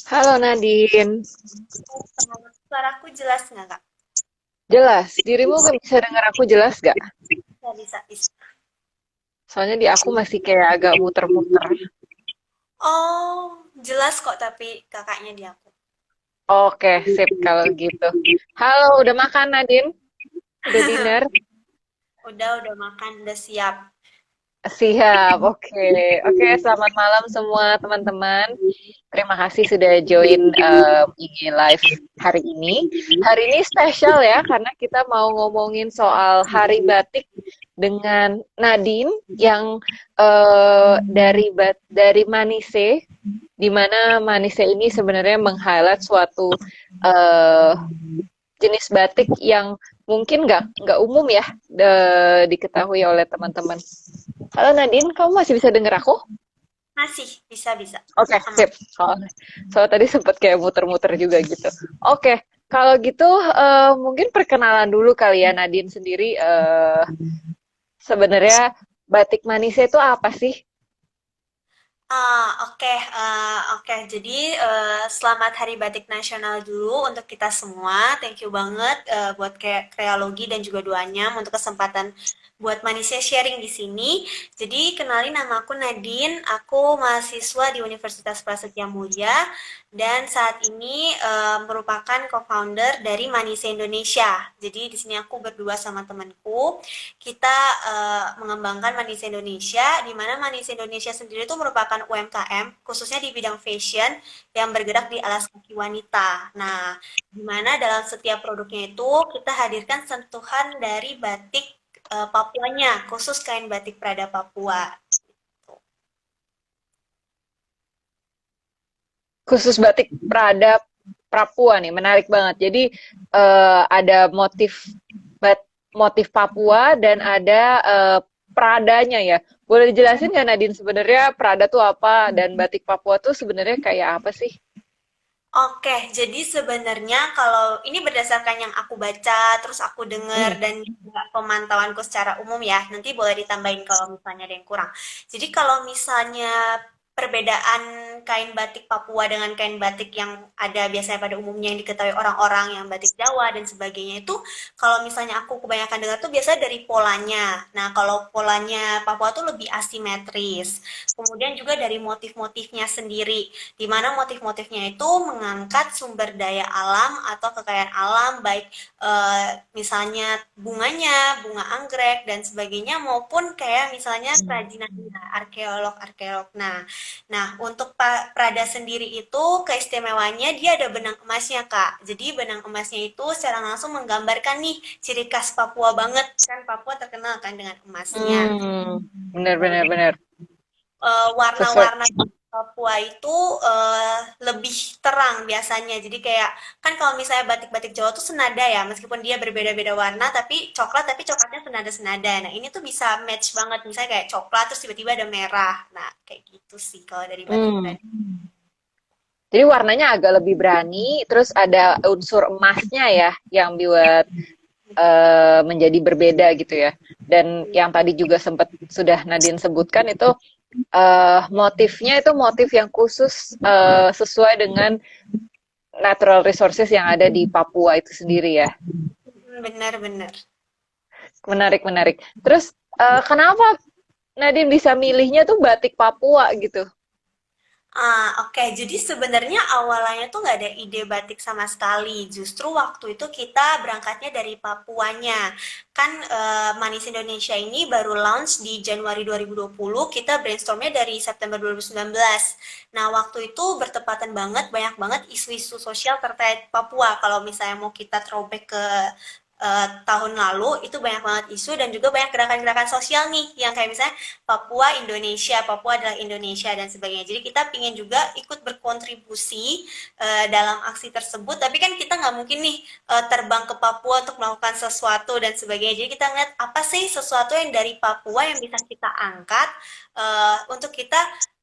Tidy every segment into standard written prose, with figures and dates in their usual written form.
Halo Nadine, Suaraku jelas nggak, Kak? jelas. Dirimu bisa dengar aku jelas gak? Bisa, bisa, bisa. Soalnya di aku masih kayak agak muter-muter. Oh, jelas kok tapi kakaknya di aku. Oke, sip kalau gitu. Halo, udah makan Nadine? Udah dinner? Udah makan, udah siap. Siap, oke. Oke, selamat malam semua teman-teman. Terima kasih sudah join IG Live hari ini. Hari ini spesial ya, karena kita mau ngomongin soal Hari Batik dengan Nadine yang dari Manise, di mana Manise ini sebenarnya meng-highlight suatu eh, jenis batik yang mungkin nggak umum ya diketahui oleh teman-teman. Halo Nadine, kamu masih bisa dengar aku? Masih, bisa-bisa. Oke, Aman. sip. Soal tadi sempat kayak muter-muter juga gitu. Oke, kalau gitu mungkin perkenalan dulu kali ya Nadine sendiri. Sebenarnya batik Manise itu apa sih? Oke. Jadi, selamat Hari Batik Nasional dulu untuk kita semua. Thank you banget buat Kreologi dan juga Duanyam untuk kesempatan buat Manisnya sharing di sini. Jadi, kenalin nama aku Nadine. Aku mahasiswa di Universitas Prasetya Mulia dan saat ini merupakan co-founder dari Manise Indonesia. Jadi, di sini aku berdua sama temanku kita mengembangkan Manis Indonesia, di mana Manis Indonesia sendiri itu merupakan UMKM, khususnya di bidang fashion yang bergerak di alas kaki wanita. Nah, di mana dalam setiap produknya itu kita hadirkan sentuhan dari batik Papuanya, khusus kain batik Prada Papua. Khusus batik Prada Papua nih, menarik banget. Jadi ada motif Papua dan ada Pradanya ya. Boleh dijelasin nggak Nadine sebenarnya Prada tuh apa dan batik Papua tuh sebenarnya kayak apa sih? Oke, jadi sebenarnya kalau ini berdasarkan yang aku baca, terus aku dengar Hmm. dan juga pemantauanku secara umum ya, nanti boleh ditambahin kalau misalnya ada yang kurang. Jadi kalau misalnya perbedaan kain batik Papua dengan kain batik yang ada biasanya pada umumnya yang diketahui orang-orang yang batik Jawa dan sebagainya itu, kalau misalnya aku kebanyakan dengar tuh biasanya dari polanya. Nah, kalau polanya Papua tuh lebih asimetris. Kemudian juga dari motif-motifnya sendiri di mana motif-motifnya itu mengangkat sumber daya alam atau kekayaan alam baik misalnya bunganya, bunga anggrek dan sebagainya maupun kayak misalnya kerajinannya arkeolog-arkeolog. Nah, untuk Prada sendiri itu keistimewaannya dia ada benang emasnya, Kak. Jadi benang emasnya itu secara langsung menggambarkan nih ciri khas Papua banget. Kan Papua terkenal kan dengan emasnya. Bener bener Kemudian bener. Sesuai. warna-warna Papua itu lebih terang biasanya. Jadi kayak kan kalau misalnya batik-batik Jawa tuh senada ya, meskipun dia berbeda-beda warna tapi coklatnya senada-senada. Nah, ini tuh bisa match banget misalnya kayak coklat terus tiba-tiba ada merah. Nah, kayak gitu sih kalau dari batik Hmm. Prada. Jadi warnanya agak lebih berani, terus ada unsur emasnya ya yang buat menjadi berbeda gitu ya. Dan yang tadi juga sempat sudah Nadine sebutkan itu motifnya itu motif yang khusus sesuai dengan natural resources yang ada di Papua itu sendiri ya. Benar-benar. Menarik, menarik. Terus kenapa Nadine bisa milihnya tuh batik Papua gitu? Oke. Jadi sebenarnya awalnya tuh nggak ada ide batik sama sekali. Justru waktu itu kita berangkatnya dari Papuanya. Kan Manis Indonesia ini baru launch di Januari 2020. Kita brainstormnya dari September 2019. Nah, waktu itu bertepatan banget, banyak banget isu-isu sosial terkait Papua. Kalau misalnya mau kita throwback ke tahun lalu itu banyak banget isu dan juga banyak gerakan-gerakan sosial nih yang kayak misalnya Papua Indonesia, Papua adalah Indonesia dan sebagainya. Jadi kita pingin juga ikut berkontribusi dalam aksi tersebut, tapi kan kita nggak mungkin nih terbang ke Papua untuk melakukan sesuatu dan sebagainya. Jadi kita ngeliat apa sih sesuatu yang dari Papua yang bisa kita angkat untuk kita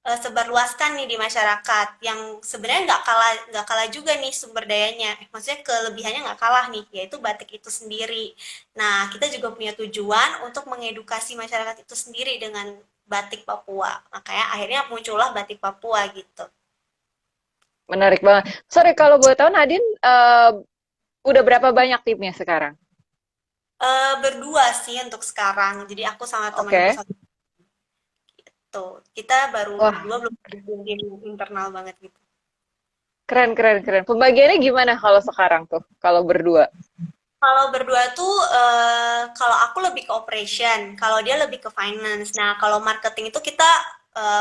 sebarluaskan nih di masyarakat yang sebenarnya nggak kalah juga nih sumber dayanya, maksudnya kelebihannya nggak kalah nih, yaitu batik itu sendiri. Nah, kita juga punya tujuan untuk mengedukasi masyarakat itu sendiri dengan batik Papua. Makanya akhirnya muncullah batik Papua gitu. Menarik banget. Sorry kalau boleh tahu Nadine, udah berapa banyak timnya sekarang? Berdua sih untuk sekarang. Jadi aku sama temanku Oke. satu tuh. Kita baru Wah, berdua, belum tim internal banget gitu. keren, keren, keren. Pembagiannya gimana kalau sekarang tuh? Kalau berdua? Kalau berdua tuh, kalau aku lebih ke operation, kalau dia lebih ke finance. Nah, kalau marketing itu kita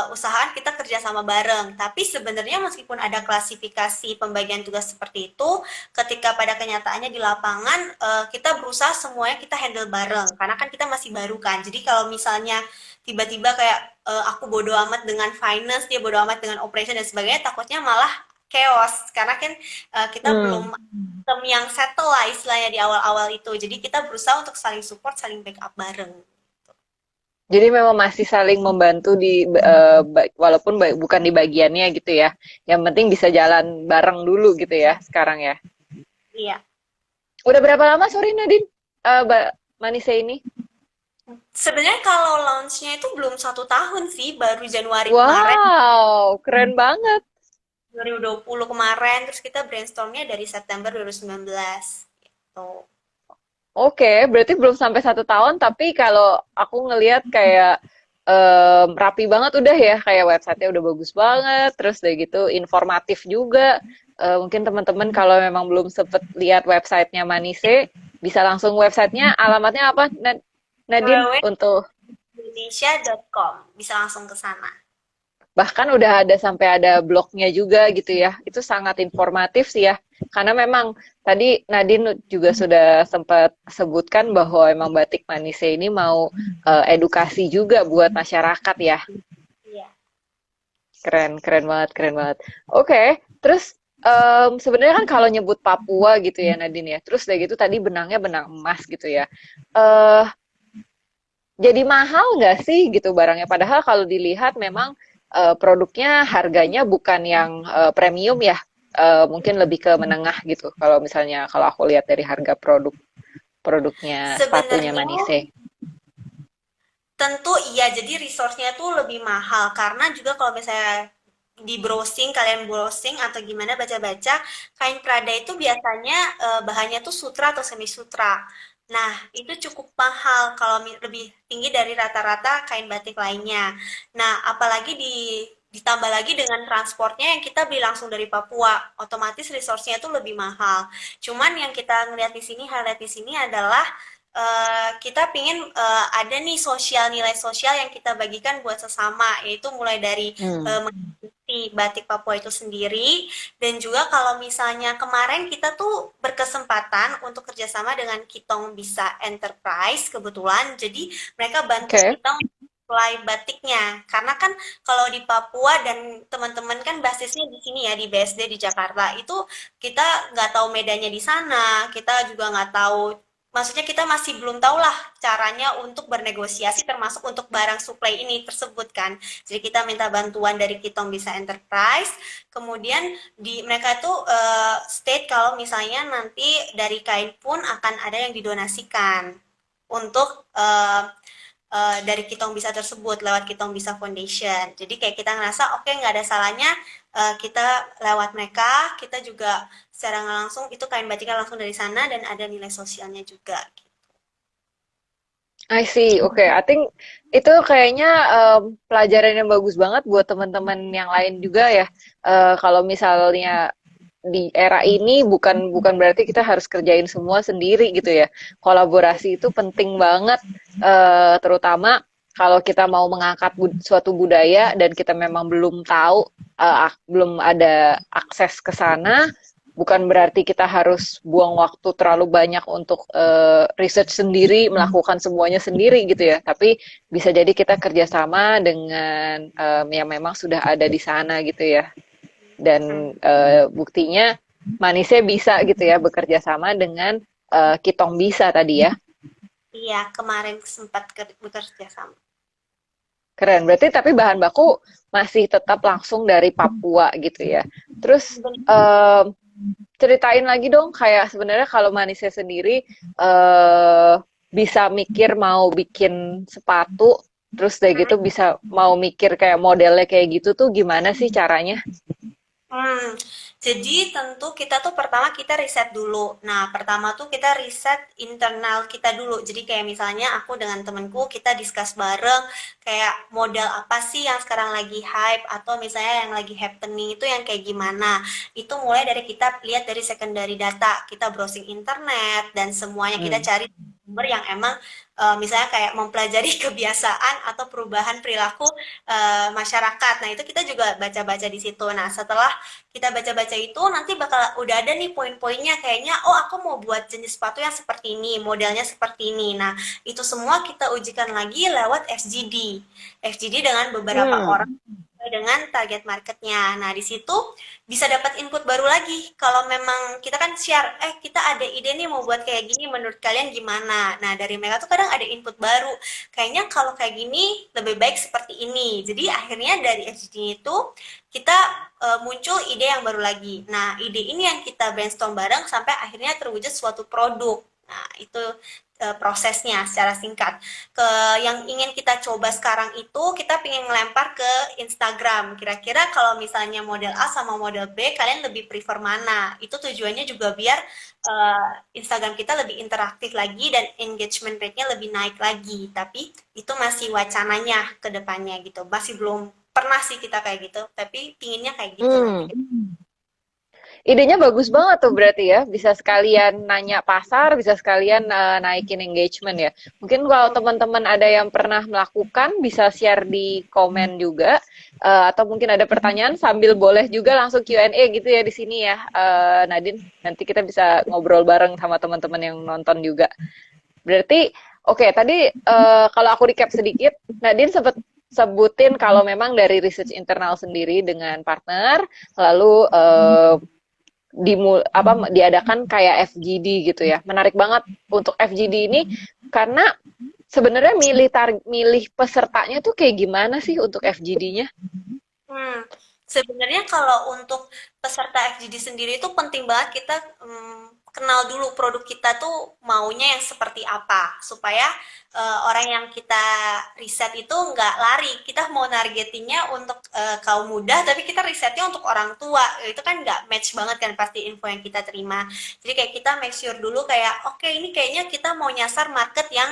usahaan kita kerja sama bareng. Tapi sebenarnya meskipun ada klasifikasi pembagian tugas seperti itu, ketika pada kenyataannya di lapangan kita berusaha semuanya kita handle bareng. Karena kan kita masih baru kan. Jadi kalau misalnya tiba-tiba kayak aku bodo amat dengan finance, dia bodo amat dengan operation dan sebagainya, takutnya malah chaos. Karena kan kita belum Hmm. sistem yang settle lah istilahnya di awal-awal itu. Jadi kita berusaha untuk saling support, saling backup bareng. Jadi memang masih saling membantu di walaupun bukan di bagiannya gitu ya. Yang penting bisa jalan bareng dulu gitu ya sekarang ya. Iya. Udah berapa lama sorry Nadine? Mbak Manise ini? Sebenarnya kalau launch-nya itu belum 1 tahun sih, baru Januari kemarin, Wow, keren banget. 2020 kemarin, terus kita brainstormnya dari September 2019. Gitu. Oke, berarti belum sampai 1 tahun, tapi kalau aku ngelihat kayak rapi banget udah ya, kayak websitenya udah bagus banget, terus udah gitu informatif juga. Mungkin teman-teman kalau memang belum sempet lihat websitenya Manise, bisa langsung websitenya, alamatnya apa, Nadine? Untuk www.indonesia.com, bisa langsung ke sana. bahkan udah ada sampai ada blognya juga gitu ya. Itu sangat informatif sih ya. Karena memang tadi Nadine juga sudah sempat sebutkan bahwa emang Batik Manise ini mau edukasi juga buat masyarakat ya. Iya. Keren, keren banget, keren banget. Oke, terus sebenarnya kan kalau nyebut Papua gitu ya Nadine ya. Terus udah gitu tadi benangnya benang emas gitu ya. Eh jadi mahal nggak sih gitu barangnya? Padahal kalau dilihat memang produknya harganya bukan yang premium ya, mungkin lebih ke menengah gitu. Kalau misalnya kalau aku lihat dari harga produknya sepatunya Sebenarnya Manise. tentu iya, jadi resource-nya tuh lebih mahal karena juga kalau misalnya di browsing, kalian browsing atau gimana baca-baca, kain Prada itu biasanya bahannya tuh sutra atau semi sutra. Nah, itu cukup mahal kalau lebih tinggi dari rata-rata kain batik lainnya. Nah, apalagi ditambah lagi dengan transportnya yang kita beli langsung dari Papua, otomatis resource-nya itu lebih mahal. Cuman yang kita ngeliat di sini, highlight di sini adalah kita pingin ada nih sosial, nilai sosial yang kita bagikan buat sesama, yaitu mulai dari Hmm, mengikuti batik Papua itu sendiri, dan juga kalau misalnya kemarin kita tuh berkesempatan untuk kerjasama dengan Kitong Bisa Enterprise kebetulan, jadi mereka bantu oke. kita supply batiknya, karena kan kalau di Papua dan teman-teman kan basisnya di sini ya di BSD di Jakarta itu kita nggak tahu medannya di sana, kita juga nggak tahu. Maksudnya kita masih belum tahu lah caranya untuk bernegosiasi termasuk untuk barang supply ini tersebut kan. Jadi kita minta bantuan dari Kitong Bisa Enterprise. Kemudian di mereka itu state kalau misalnya nanti dari kain pun akan ada yang didonasikan untuk dari Kitong Bisa tersebut lewat Kitong Bisa Foundation. Jadi kayak kita ngerasa oke, nggak ada salahnya kita lewat mereka, kita juga secara nggak langsung itu kain batiknya langsung dari sana dan ada nilai sosialnya juga. I see, oke. I think itu kayaknya pelajaran yang bagus banget buat teman-teman yang lain juga ya. Kalau misalnya di era ini bukan bukan berarti kita harus kerjain semua sendiri gitu ya. Kolaborasi itu penting banget, terutama kalau kita mau mengangkat suatu budaya dan kita memang belum tahu, belum ada akses ke sana, bukan berarti kita harus buang waktu terlalu banyak untuk research sendiri, melakukan semuanya sendiri gitu ya. Tapi bisa jadi kita kerjasama dengan yang memang sudah ada di sana gitu ya. Dan buktinya Manise bisa gitu ya bekerja sama dengan Kitong Bisa tadi ya. Iya, kemarin sempat bekerja sama. Keren. Berarti tapi bahan baku masih tetap langsung dari Papua gitu ya. Terus ceritain lagi dong kayak sebenarnya kalau Manise sendiri bisa mikir mau bikin sepatu terus dari gitu bisa mau mikir kayak modelnya kayak gitu tuh gimana sih caranya? Hmm, jadi tentu kita tuh pertama kita riset dulu. Nah, pertama tuh kita riset internal kita dulu. Jadi kayak misalnya aku dengan temenku kita discuss bareng kayak model apa sih yang sekarang lagi hype atau misalnya yang lagi happening itu yang kayak gimana. Itu mulai dari kita lihat dari secondary data, kita browsing internet dan semuanya kita Hmm. cari sumber yang emang misalnya kayak mempelajari kebiasaan atau perubahan perilaku masyarakat. Nah, itu kita juga baca-baca di situ. Nah, setelah kita baca-baca itu nanti bakal udah ada nih poin-poinnya kayaknya oh aku mau buat jenis sepatu yang seperti ini, modelnya seperti ini. Nah, itu semua kita ujikan lagi lewat FGD. FGD dengan beberapa Hmm. orang dengan target marketnya. Nah, di situ bisa dapat input baru lagi. Kalau memang kita kan share, kita ada ide nih mau buat kayak gini, menurut kalian gimana? Nah, dari mereka tuh kadang ada input baru. Kayaknya kalau kayak gini lebih baik seperti ini. Jadi akhirnya dari FGD itu kita muncul ide yang baru lagi. Nah, ide ini yang kita brainstorm bareng sampai akhirnya terwujud suatu produk. Nah, itu prosesnya secara singkat. Yang ingin kita coba sekarang itu kita pengen ngelempar ke Instagram. Kira-kira kalau misalnya model A sama model B, kalian lebih prefer mana? Itu tujuannya juga biar Instagram kita lebih interaktif lagi dan engagement rate-nya lebih naik lagi. Tapi itu masih wacananya ke depannya gitu. Masih belum pernah sih kita kayak gitu, tapi pinginnya kayak gitu nanti. Hmm. Idenya bagus banget tuh berarti ya. Bisa sekalian nanya pasar, bisa sekalian naikin engagement ya. Mungkin kalau teman-teman ada yang pernah melakukan, bisa share di komen juga. Atau mungkin ada pertanyaan sambil boleh juga langsung Q&A gitu ya di sini ya, Nadine. Nanti kita bisa ngobrol bareng sama teman-teman yang nonton juga. Berarti, oke, tadi kalau aku recap sedikit, Nadine sempat sebutin kalau memang dari research internal sendiri dengan partner, lalu diadakan kayak FGD gitu ya. Menarik banget untuk FGD ini karena sebenarnya milih pesertanya tuh kayak gimana sih untuk FGD-nya? Sebenarnya kalau untuk peserta FGD sendiri itu penting banget kita kenal dulu produk kita tuh maunya yang seperti apa supaya orang yang kita riset itu nggak lari. Kita mau nargetingnya untuk kaum muda, tapi kita risetnya untuk orang tua. Itu kan nggak match banget kan pasti info yang kita terima. Jadi kayak kita make sure dulu kayak oke, ini kayaknya kita mau nyasar market yang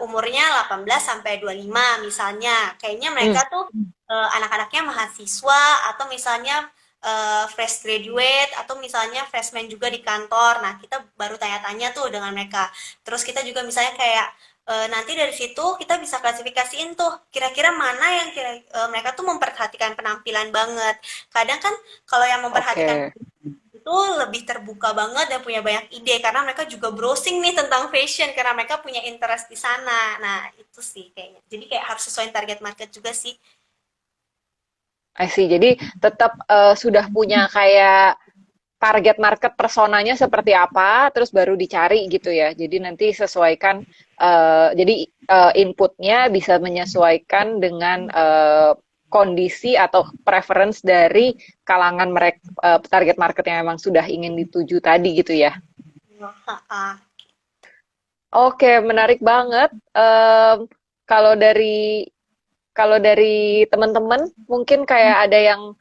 umurnya 18 sampai 25 misalnya. Kayaknya Hmm. mereka tuh anak-anaknya mahasiswa atau misalnya fresh graduate atau misalnya freshman juga di kantor. Nah, kita baru tanya-tanya tuh dengan mereka. Terus kita juga misalnya kayak nanti dari situ kita bisa klasifikasiin tuh kira-kira mana yang mereka tuh memperhatikan penampilan banget. Kadang kan kalau yang memperhatikan Oke. itu lebih terbuka banget dan punya banyak ide karena mereka juga browsing nih tentang fashion karena mereka punya interest di sana. Nah, itu sih kayaknya. Jadi kayak harus sesuai target market juga sih. I see. Jadi tetap sudah punya kayak target market personanya seperti apa, terus baru dicari gitu ya. Jadi nanti sesuaikan, jadi inputnya bisa menyesuaikan dengan kondisi atau preference dari kalangan mereka, target market yang memang sudah ingin dituju tadi gitu ya. Oke, menarik banget. Kalau dari teman-teman mungkin kayak ada yang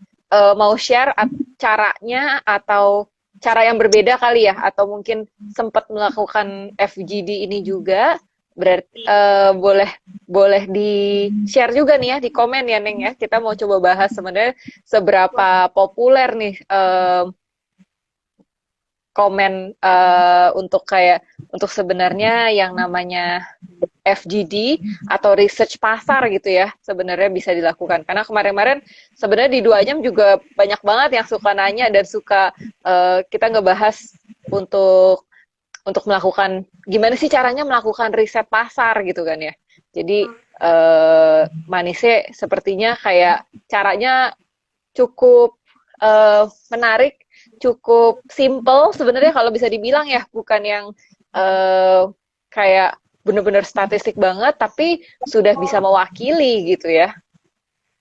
mau share caranya atau cara yang berbeda kali ya, atau mungkin sempat melakukan FGD ini juga, berarti boleh boleh di share juga nih ya di komen ya Neng ya. Kita mau coba bahas sebenarnya seberapa populer nih komen untuk kayak untuk sebenarnya yang namanya FGD atau research pasar gitu ya sebenarnya bisa dilakukan karena kemarin-kemarin sebenarnya di 2 jam juga banyak banget yang suka nanya dan suka kita ngebahas untuk melakukan gimana sih caranya melakukan riset pasar gitu kan ya. Jadi Manise sepertinya kayak caranya cukup menarik, cukup simple sebenarnya kalau bisa dibilang ya, bukan yang kayak bener-bener statistik banget, tapi sudah bisa mewakili gitu ya.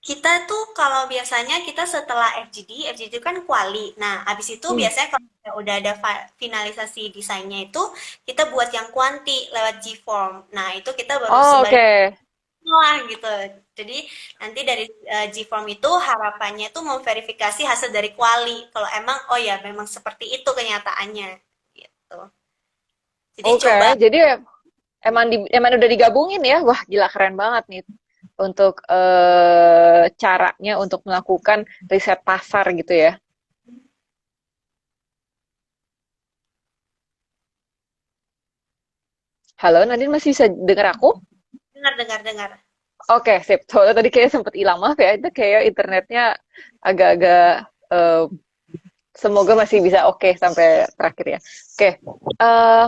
Kita tuh kalau biasanya kita setelah FGD itu kan kuali. Nah, habis itu Hmm. biasanya kalau udah ada finalisasi desainnya itu, kita buat yang kuanti lewat G-form. Nah, itu kita baru Oh, sebarin oke. lah gitu. Jadi nanti dari G-Form itu harapannya itu memverifikasi hasil dari kuali. Kalau emang oh ya memang seperti itu kenyataannya gitu. Jadi Oke, coba jadi emang udah digabungin ya. Wah, gila keren banget nih untuk caranya untuk melakukan riset pasar gitu ya. Halo, Nadine masih bisa dengar aku? dengar dengar dengar. Oke, sip. Soalnya tadi kayak sempet hilang, maaf ya. Itu kayak internetnya agak-agak eh, semoga masih bisa oke sampai terakhir ya. Oke. eh,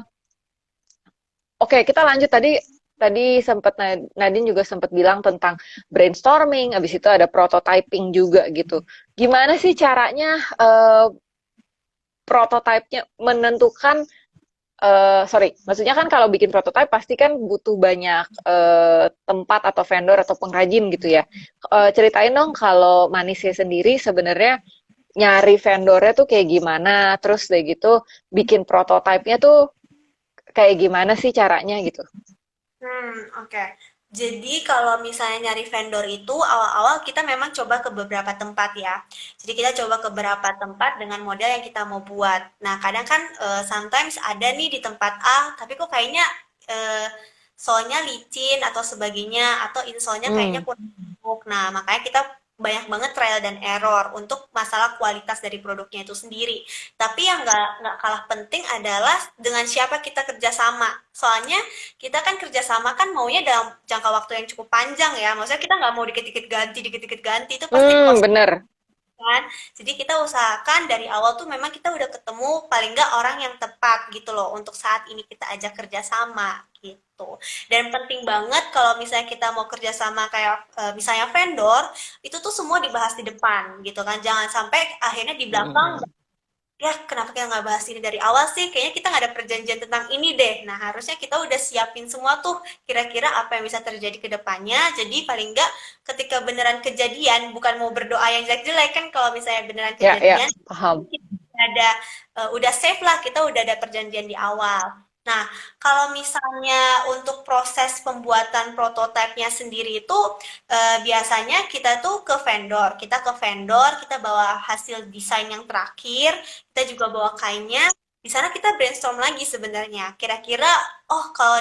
Oke, kita lanjut tadi tadi sempat Nadine juga sempat bilang tentang brainstorming, habis itu ada prototyping juga gitu. Gimana sih caranya prototipenya menentukan sorry, maksudnya kan kalau bikin prototype pasti kan butuh banyak tempat atau vendor atau pengrajin gitu ya. Ceritain dong kalau Manisnya sendiri sebenarnya nyari vendornya tuh kayak gimana, terus kayak gitu bikin prototipenya tuh kayak gimana sih caranya gitu. Oke. Jadi kalau misalnya nyari vendor itu awal-awal kita memang coba ke beberapa tempat ya. Jadi kita coba ke beberapa tempat dengan model yang kita mau buat. Nah, kadang kan sometimes ada nih di tempat A, tapi kok kayaknya eh, soalnya licin atau sebagainya atau insole-nya kayaknya Hmm. kurang empuk. Nah, makanya kita banyak banget trial dan error untuk masalah kualitas dari produknya itu sendiri. Tapi yang nggak kalah penting adalah dengan siapa kita kerjasama. Soalnya kita kan kerjasama kan maunya dalam jangka waktu yang cukup panjang ya. Maksudnya kita nggak mau dikit-dikit ganti itu pasti Hmm, cost bener. kan. Jadi kita usahakan dari awal tuh memang kita udah ketemu paling nggak orang yang tepat gitu loh untuk saat ini kita ajak kerjasama gitu. Dan penting banget kalau misalnya kita mau kerjasama kayak misalnya vendor itu tuh semua dibahas di depan gitu kan. Jangan sampai akhirnya di belakang Hmm. ya kenapa kita nggak bahas ini dari awal sih? Kayaknya kita nggak ada perjanjian tentang ini deh. Nah, harusnya kita udah siapin semua tuh kira-kira apa yang bisa terjadi ke depannya. Jadi paling nggak ketika beneran kejadian, bukan mau berdoa yang jelek-jelek kan kalau misalnya beneran Ya, ya, kejadian, paham. ada udah safe lah kita udah ada perjanjian di awal. Nah, kalau misalnya untuk proses pembuatan prototipenya sendiri itu biasanya kita tuh kita bawa hasil desain yang terakhir, kita juga bawa kainnya. Di sana kita brainstorm lagi sebenarnya. Kira-kira, oh kalau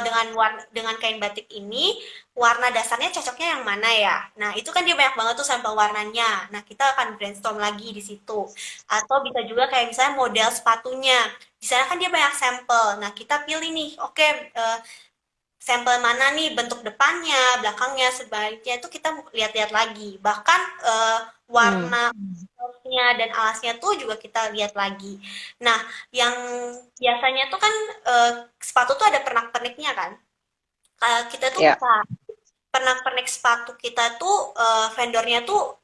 dengan kain batik ini warna dasarnya cocoknya yang mana ya? Nah, itu kan dia banyak banget tuh sampel warnanya. Nah, kita akan brainstorm lagi di situ. Atau bisa juga kayak misalnya model sepatunya. Di sana kan dia banyak sampel. Nah, kita pilih nih, oke, sampel mana nih bentuk depannya, belakangnya, sebaliknya itu kita lihat-lihat lagi. Bahkan Hmm. warna kaosnya dan alasnya tuh juga kita lihat lagi. Nah, yang biasanya tuh kan sepatu tuh ada pernak-perniknya kan. Kita tuh Ya. usaha pernak-pernik sepatu kita tuh vendornya tuh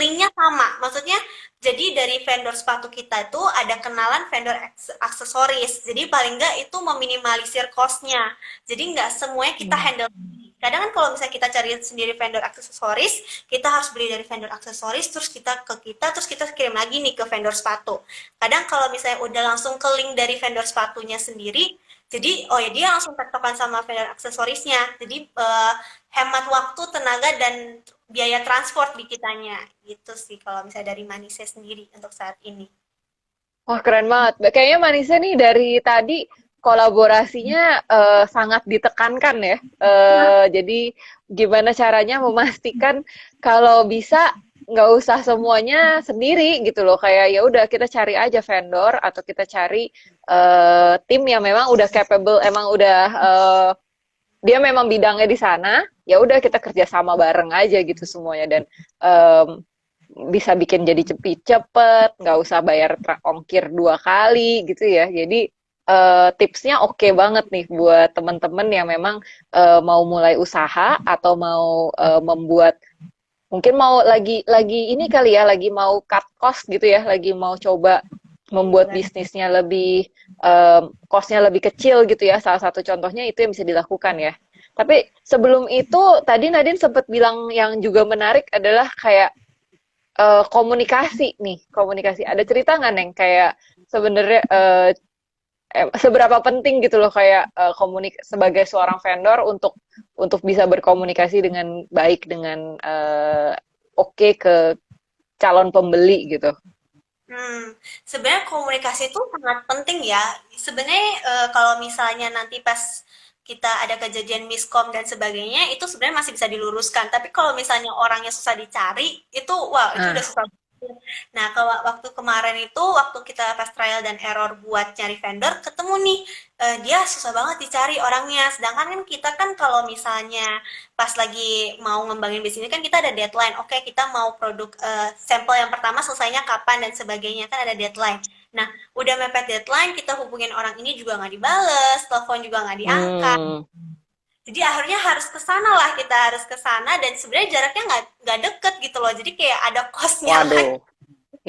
linknya sama. Maksudnya jadi dari vendor sepatu kita itu ada kenalan vendor aksesoris. Jadi paling nggak itu meminimalisir cost-nya. Jadi nggak semuanya kita Hmm. handle sendiri. Kadang kan kalau misalnya kita cari sendiri vendor aksesoris, kita harus beli dari vendor aksesoris, terus terus kita kirim lagi nih ke vendor sepatu. Kadang kalau misalnya udah langsung ke link dari vendor sepatunya sendiri, jadi oh ya dia langsung tektokan sama vendor aksesorisnya. Jadi hemat waktu, tenaga dan biaya transport di kitanya. Gitu sih kalau misalnya dari Manise sendiri untuk saat ini. Wah, keren banget. Kayaknya Manisa nih dari tadi kolaborasinya sangat ditekankan ya. Jadi gimana caranya memastikan kalau bisa nggak usah semuanya sendiri gitu loh. Kayak ya udah kita cari aja vendor atau kita cari tim yang memang udah capable, emang udah dia memang bidangnya di sana. Ya udah kita kerjasama bareng aja gitu semuanya dan em, bisa bikin jadi cepet, nggak usah bayar ongkir dua kali gitu ya. Jadi tipsnya oke banget nih buat temen-temen yang memang mau mulai usaha atau mau membuat mungkin mau lagi ini kali ya, lagi mau cut cost gitu ya, lagi mau coba membuat Benar. bisnisnya lebih cost-nya lebih kecil gitu ya. Salah satu contohnya itu yang bisa dilakukan ya. Tapi sebelum itu tadi Nadine sempat bilang yang juga menarik adalah kayak komunikasi nih, komunikasi. Ada cerita nggak Neng? Kayak sebenarnya seberapa penting gitu loh kayak sebagai seorang vendor untuk bisa berkomunikasi dengan baik dengan oke ke calon pembeli gitu. Sebenarnya komunikasi itu sangat penting ya. Sebenarnya kalau misalnya nanti pas kita ada kejadian miskom dan sebagainya, itu sebenarnya masih bisa diluruskan. Tapi kalau misalnya orangnya susah dicari, itu wah itu udah Nah, susah. Nah, kalau waktu kemarin itu, waktu kita pas trial dan error buat cari vendor, ketemu nih, dia susah banget dicari orangnya. Sedangkan kan kita kan kalau misalnya pas lagi mau ngembangin bisnis ini kan kita ada deadline. Oke, kita mau produk sampel yang pertama selesainya kapan dan sebagainya kan ada deadline. Nah, udah mepet deadline, kita hubungin orang ini juga nggak dibales, telepon juga nggak diangkat. hmm, Jadi akhirnya harus ke sana lah, kita harus ke sana dan sebenarnya jaraknya nggak deket gitu loh. Jadi kayak ada kosnya waduh, lagi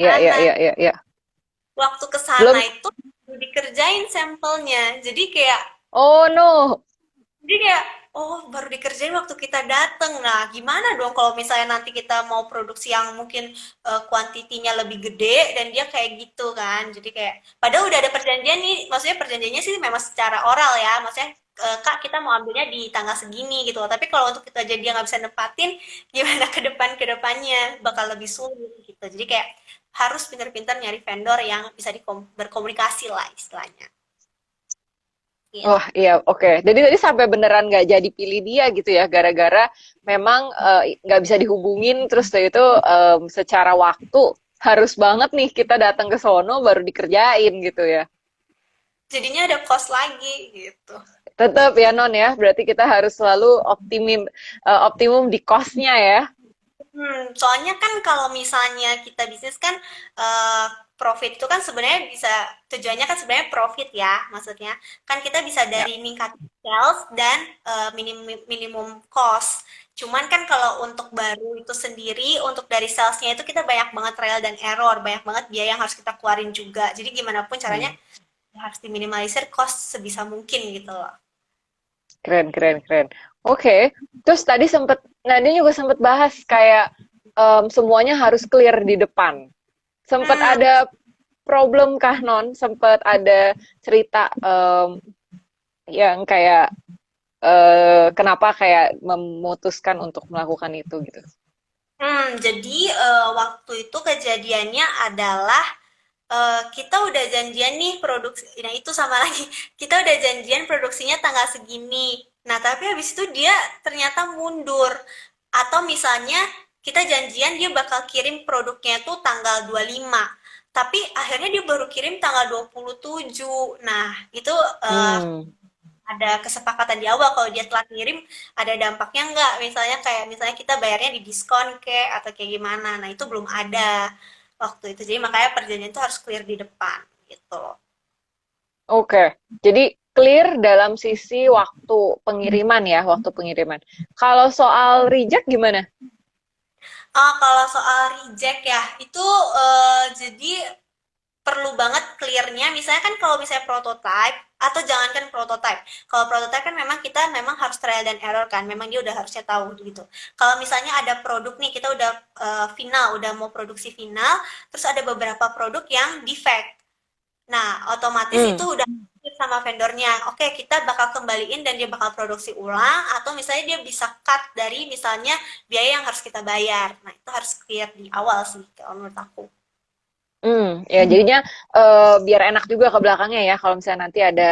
ke ya ya sana. ya ya ya. Waktu ke sana Belum, itu dikerjain sampelnya. oh no, Jadi kayak oh baru dikerjain waktu kita dateng. Nah, gimana dong kalau misalnya nanti kita mau produksi yang mungkin kuantitinya lebih gede dan dia kayak gitu kan. Jadi kayak padahal udah ada perjanjian nih, maksudnya perjanjiannya sih memang secara oral ya. Maksudnya Kak, kita mau ambilnya di tanggal segini gitu loh. Tapi kalau untuk kita jadi dia nggak bisa nempatin, gimana ke depannya bakal lebih sulit gitu. Jadi kayak harus pintar-pintar nyari vendor yang bisa berkomunikasi lah istilahnya. Gitu. wah iya oke. Jadi tadi sampai beneran nggak jadi pilih dia gitu ya, gara-gara memang nggak bisa dihubungin, terus dari itu secara waktu harus banget nih kita datang ke sono baru dikerjain gitu ya. Jadinya ada cost lagi gitu. Tetap ya non ya, berarti kita harus selalu optimum di cost-nya ya. Soalnya kan kalau misalnya kita bisnis kan profit itu kan sebenarnya bisa tujuannya kan sebenarnya profit ya, maksudnya kan kita bisa Ya. dari ningkat sales dan minimum cost. Cuman kan kalau untuk baru itu sendiri, untuk dari salesnya itu kita banyak banget trial dan error, banyak banget biaya yang harus kita keluarin juga. Jadi gimana pun caranya Hmm. harus diminimalisir cost sebisa mungkin gitu loh. Keren, keren, keren. Oke, terus tadi sempet, Nadine juga sempet bahas kayak semuanya harus clear di depan. Sempet Hmm, ada problem kah non? Sempet ada cerita yang kayak kenapa kayak memutuskan untuk melakukan itu gitu. jadi waktu itu kejadiannya adalah kita udah janjian nih produksi, nah itu sama lagi, kita udah janjian produksinya tanggal segini. Nah, tapi habis itu dia ternyata mundur. Atau misalnya kita janjian dia bakal kirim produknya tuh tanggal 25. Tapi akhirnya dia baru kirim tanggal 27. Nah, itu Hmm, ada kesepakatan di awal kalau dia telat ngirim ada dampaknya nggak? Misalnya kita bayarnya di diskon kayak atau kayak gimana. Nah, itu belum ada waktu itu. Jadi makanya perjanjian itu harus clear di depan gitu. oke. Jadi clear dalam sisi waktu pengiriman ya, waktu pengiriman. Kalau soal reject gimana? Kalau soal reject ya, itu jadi perlu banget clear-nya. Misalnya kan kalau misalnya prototype, atau jangankan prototype. Kalau prototype kan memang kita memang harus trial dan error kan, memang dia udah harusnya tahu gitu. Kalau misalnya ada produk nih, kita udah final, udah mau produksi final, terus ada beberapa produk yang defect. Nah, otomatis itu Hmm. udah sama vendornya. Oke, kita bakal kembaliin dan dia bakal produksi ulang atau misalnya dia bisa cut dari misalnya biaya yang harus kita bayar. Nah, itu harus clear di awal sih kalau menurut aku. Ya jadinya biar enak juga ke belakangnya ya kalau misalnya nanti ada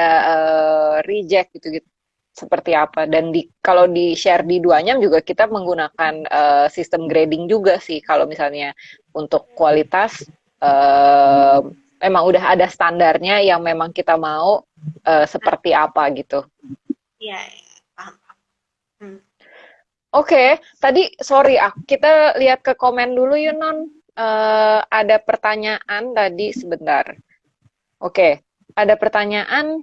reject gitu-gitu seperti apa dan kalau di share di Duanyam juga kita menggunakan sistem grading juga sih kalau misalnya untuk kualitas eh, emang udah ada standarnya yang memang kita mau Nah, seperti apa gitu. iya, iya, paham. Hmm. Oke, tadi sorry kita lihat ke komen dulu yuk Non. Ada pertanyaan tadi sebentar. Oke, ada pertanyaan.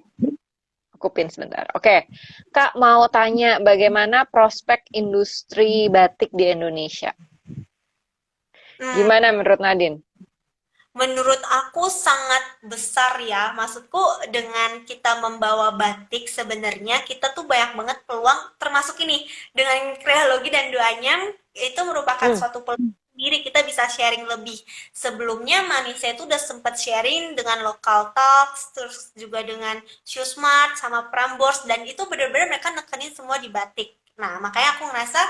Aku pin sebentar. Oke, Kak mau tanya bagaimana prospek industri batik di Indonesia? Hmm, Gimana menurut Nadine? menurut aku sangat besar ya. Maksudku dengan kita membawa batik sebenarnya kita tuh banyak banget peluang termasuk ini dengan kreologi dan duanyam itu merupakan Hmm, suatu peluang sendiri, kita bisa sharing lebih. Sebelumnya Manisa itu udah sempat sharing dengan Local Talks, terus juga dengan Shoe Smart sama Prambors, dan itu benar-benar mereka nekenin semua di batik. Nah, makanya aku ngerasa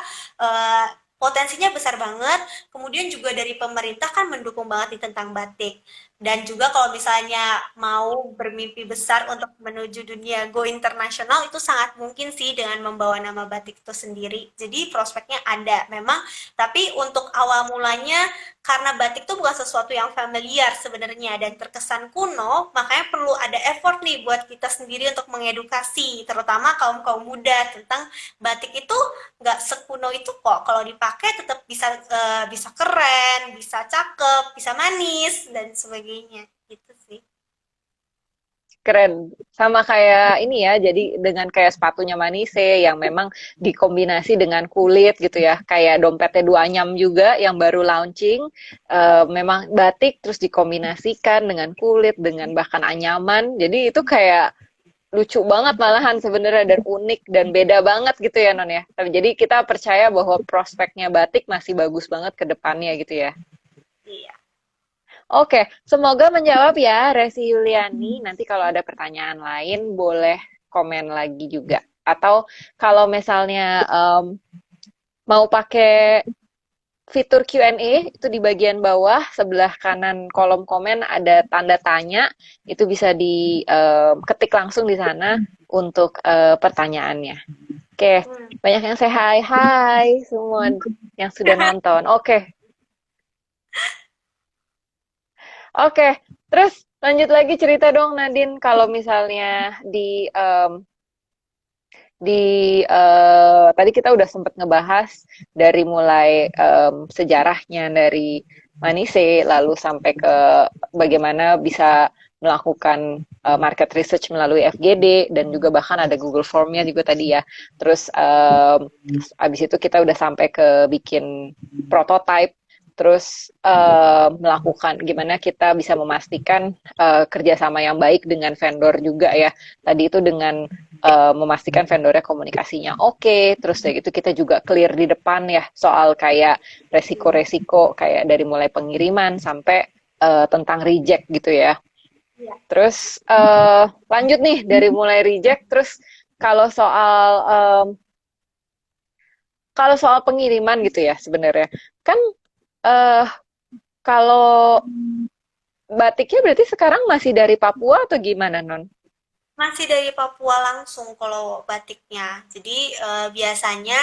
eh, potensinya besar banget. Kemudian juga dari pemerintah kan mendukung banget nih tentang batik. Dan juga kalau misalnya mau bermimpi besar untuk menuju dunia go internasional, itu sangat mungkin sih dengan membawa nama batik itu sendiri. Jadi prospeknya ada memang, tapi untuk awal mulanya karena batik itu bukan sesuatu yang familiar sebenarnya dan terkesan kuno, makanya perlu ada effort nih buat kita sendiri untuk mengedukasi, terutama kaum-kaum muda tentang batik itu nggak sekuno itu kok. Kalau dipakai tetap bisa bisa keren, bisa cakep, bisa manis dan sebagainya. Gitu sih. Keren. Sama kayak ini ya, jadi dengan kayak sepatunya Manise yang memang dikombinasi dengan kulit gitu ya. Kayak dompetnya Dua Anyam juga yang baru launching. Memang batik terus dikombinasikan dengan kulit, dengan bahkan anyaman. Jadi itu kayak lucu banget malahan sebenarnya dan unik dan beda banget gitu ya Non ya. Tapi jadi kita percaya bahwa prospeknya batik masih bagus banget ke depannya gitu ya. Iya. Oke, semoga menjawab ya Resi Yuliani. Nanti kalau ada pertanyaan lain boleh komen lagi juga. Atau kalau misalnya mau pakai fitur Q&A itu di bagian bawah sebelah kanan kolom komen ada tanda tanya. Itu bisa diketik langsung di sana untuk pertanyaannya. Oke, Hmm. banyak yang say hai, hai semua yang sudah nonton. Oke, oke. Terus lanjut lagi cerita dong Nadine, kalau misalnya tadi kita udah sempat ngebahas dari mulai sejarahnya dari Manise, lalu sampai ke bagaimana bisa melakukan market research melalui FGD dan juga bahkan ada Google Form-nya juga tadi ya. Terus abis itu kita udah sampai ke bikin prototype, terus melakukan gimana kita bisa memastikan kerjasama yang baik dengan vendor juga ya. Tadi itu dengan memastikan vendornya komunikasinya oke, terus kayak gitu kita juga clear di depan ya soal kayak resiko-resiko kayak dari mulai pengiriman sampai tentang reject gitu ya. Iya. Terus lanjut nih dari mulai reject, terus kalau soal um, kalau soal pengiriman gitu ya sebenarnya kan eh kalau batiknya berarti sekarang masih dari Papua atau gimana Non? Masih dari Papua langsung kalau batiknya. Jadi biasanya,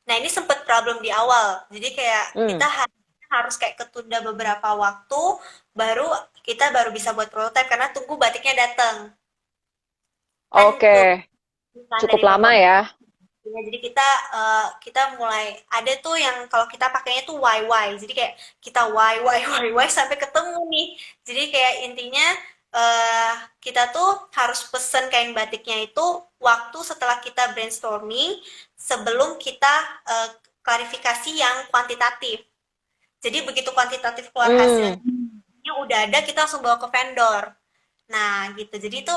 nah ini sempat problem di awal. Jadi kayak Hmm, kita harus kayak ketunda beberapa waktu, baru kita baru bisa buat prototype karena tunggu batiknya datang. Kan oke, tulisan cukup dari lama Papua. ya. Ya, jadi kita mulai ada tuh yang kalau kita pakainya tuh YY. Jadi kayak kita Y sampai ketemu nih. Jadi kayak intinya eh kita tuh harus pesen kain batiknya itu waktu setelah kita brainstorming sebelum kita eh, klarifikasi yang kuantitatif. Jadi begitu kuantitatif keluar hasilnya Hmm. udah ada, kita langsung bawa ke vendor. Nah, gitu. Jadi itu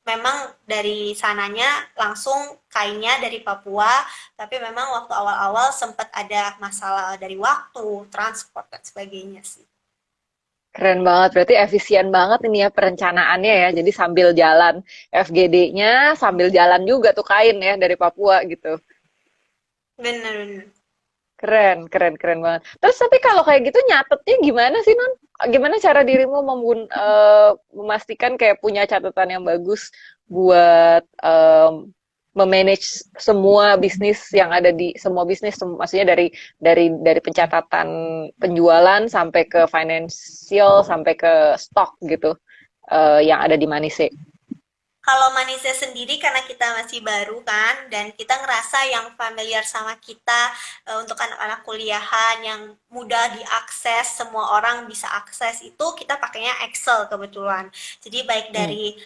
memang dari sananya langsung kainnya dari Papua, tapi memang waktu awal-awal sempat ada masalah dari waktu, transport dan sebagainya sih. Keren banget, berarti efisien banget ini ya perencanaannya ya. Jadi sambil jalan FGD-nya, sambil jalan juga tuh kain ya dari Papua gitu. Bener-bener. Keren, keren, keren banget. Terus tapi kalau kayak gitu nyatetnya gimana sih Non? Gimana cara dirimu memastikan kayak punya catatan yang bagus buat memanage semua bisnis yang ada di semua bisnis, maksudnya dari pencatatan penjualan sampai ke financial sampai ke stok gitu yang ada di Manise. Kalau Manisa sendiri karena kita masih baru kan dan kita ngerasa yang familiar sama kita untuk anak-anak kuliahan yang mudah diakses, semua orang bisa akses itu kita pakainya Excel kebetulan. Jadi baik Hmm. dari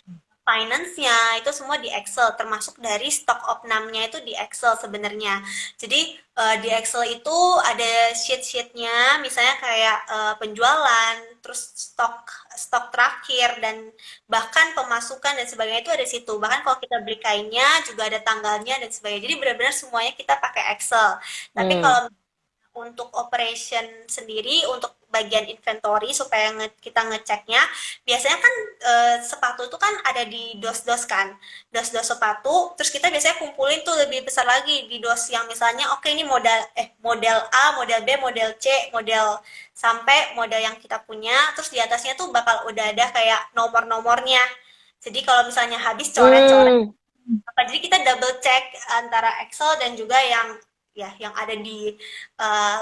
finance-nya itu semua di Excel, termasuk dari stok opnamnya itu di Excel sebenarnya. Jadi di Excel itu ada sheet-sheetnya, misalnya kayak penjualan, terus stok stok terakhir dan bahkan pemasukan dan sebagainya itu ada di situ. Bahkan kalau kita beli kainnya juga ada tanggalnya dan sebagainya. Jadi benar-benar semuanya kita pakai Excel. Tapi Hmm. kalau untuk operation sendiri, untuk bagian inventory supaya kita ngeceknya, biasanya kan sepatu itu kan ada di dos-dos kan, dos-dos sepatu, terus kita biasanya kumpulin tuh lebih besar lagi di dos yang misalnya oke ini model A, model B, model C, model sampai model yang kita punya, terus di atasnya tuh bakal udah ada kayak nomor-nomornya. Jadi kalau misalnya habis coret-coret Hmm, apa, jadi kita double check antara Excel dan juga yang ya yang ada di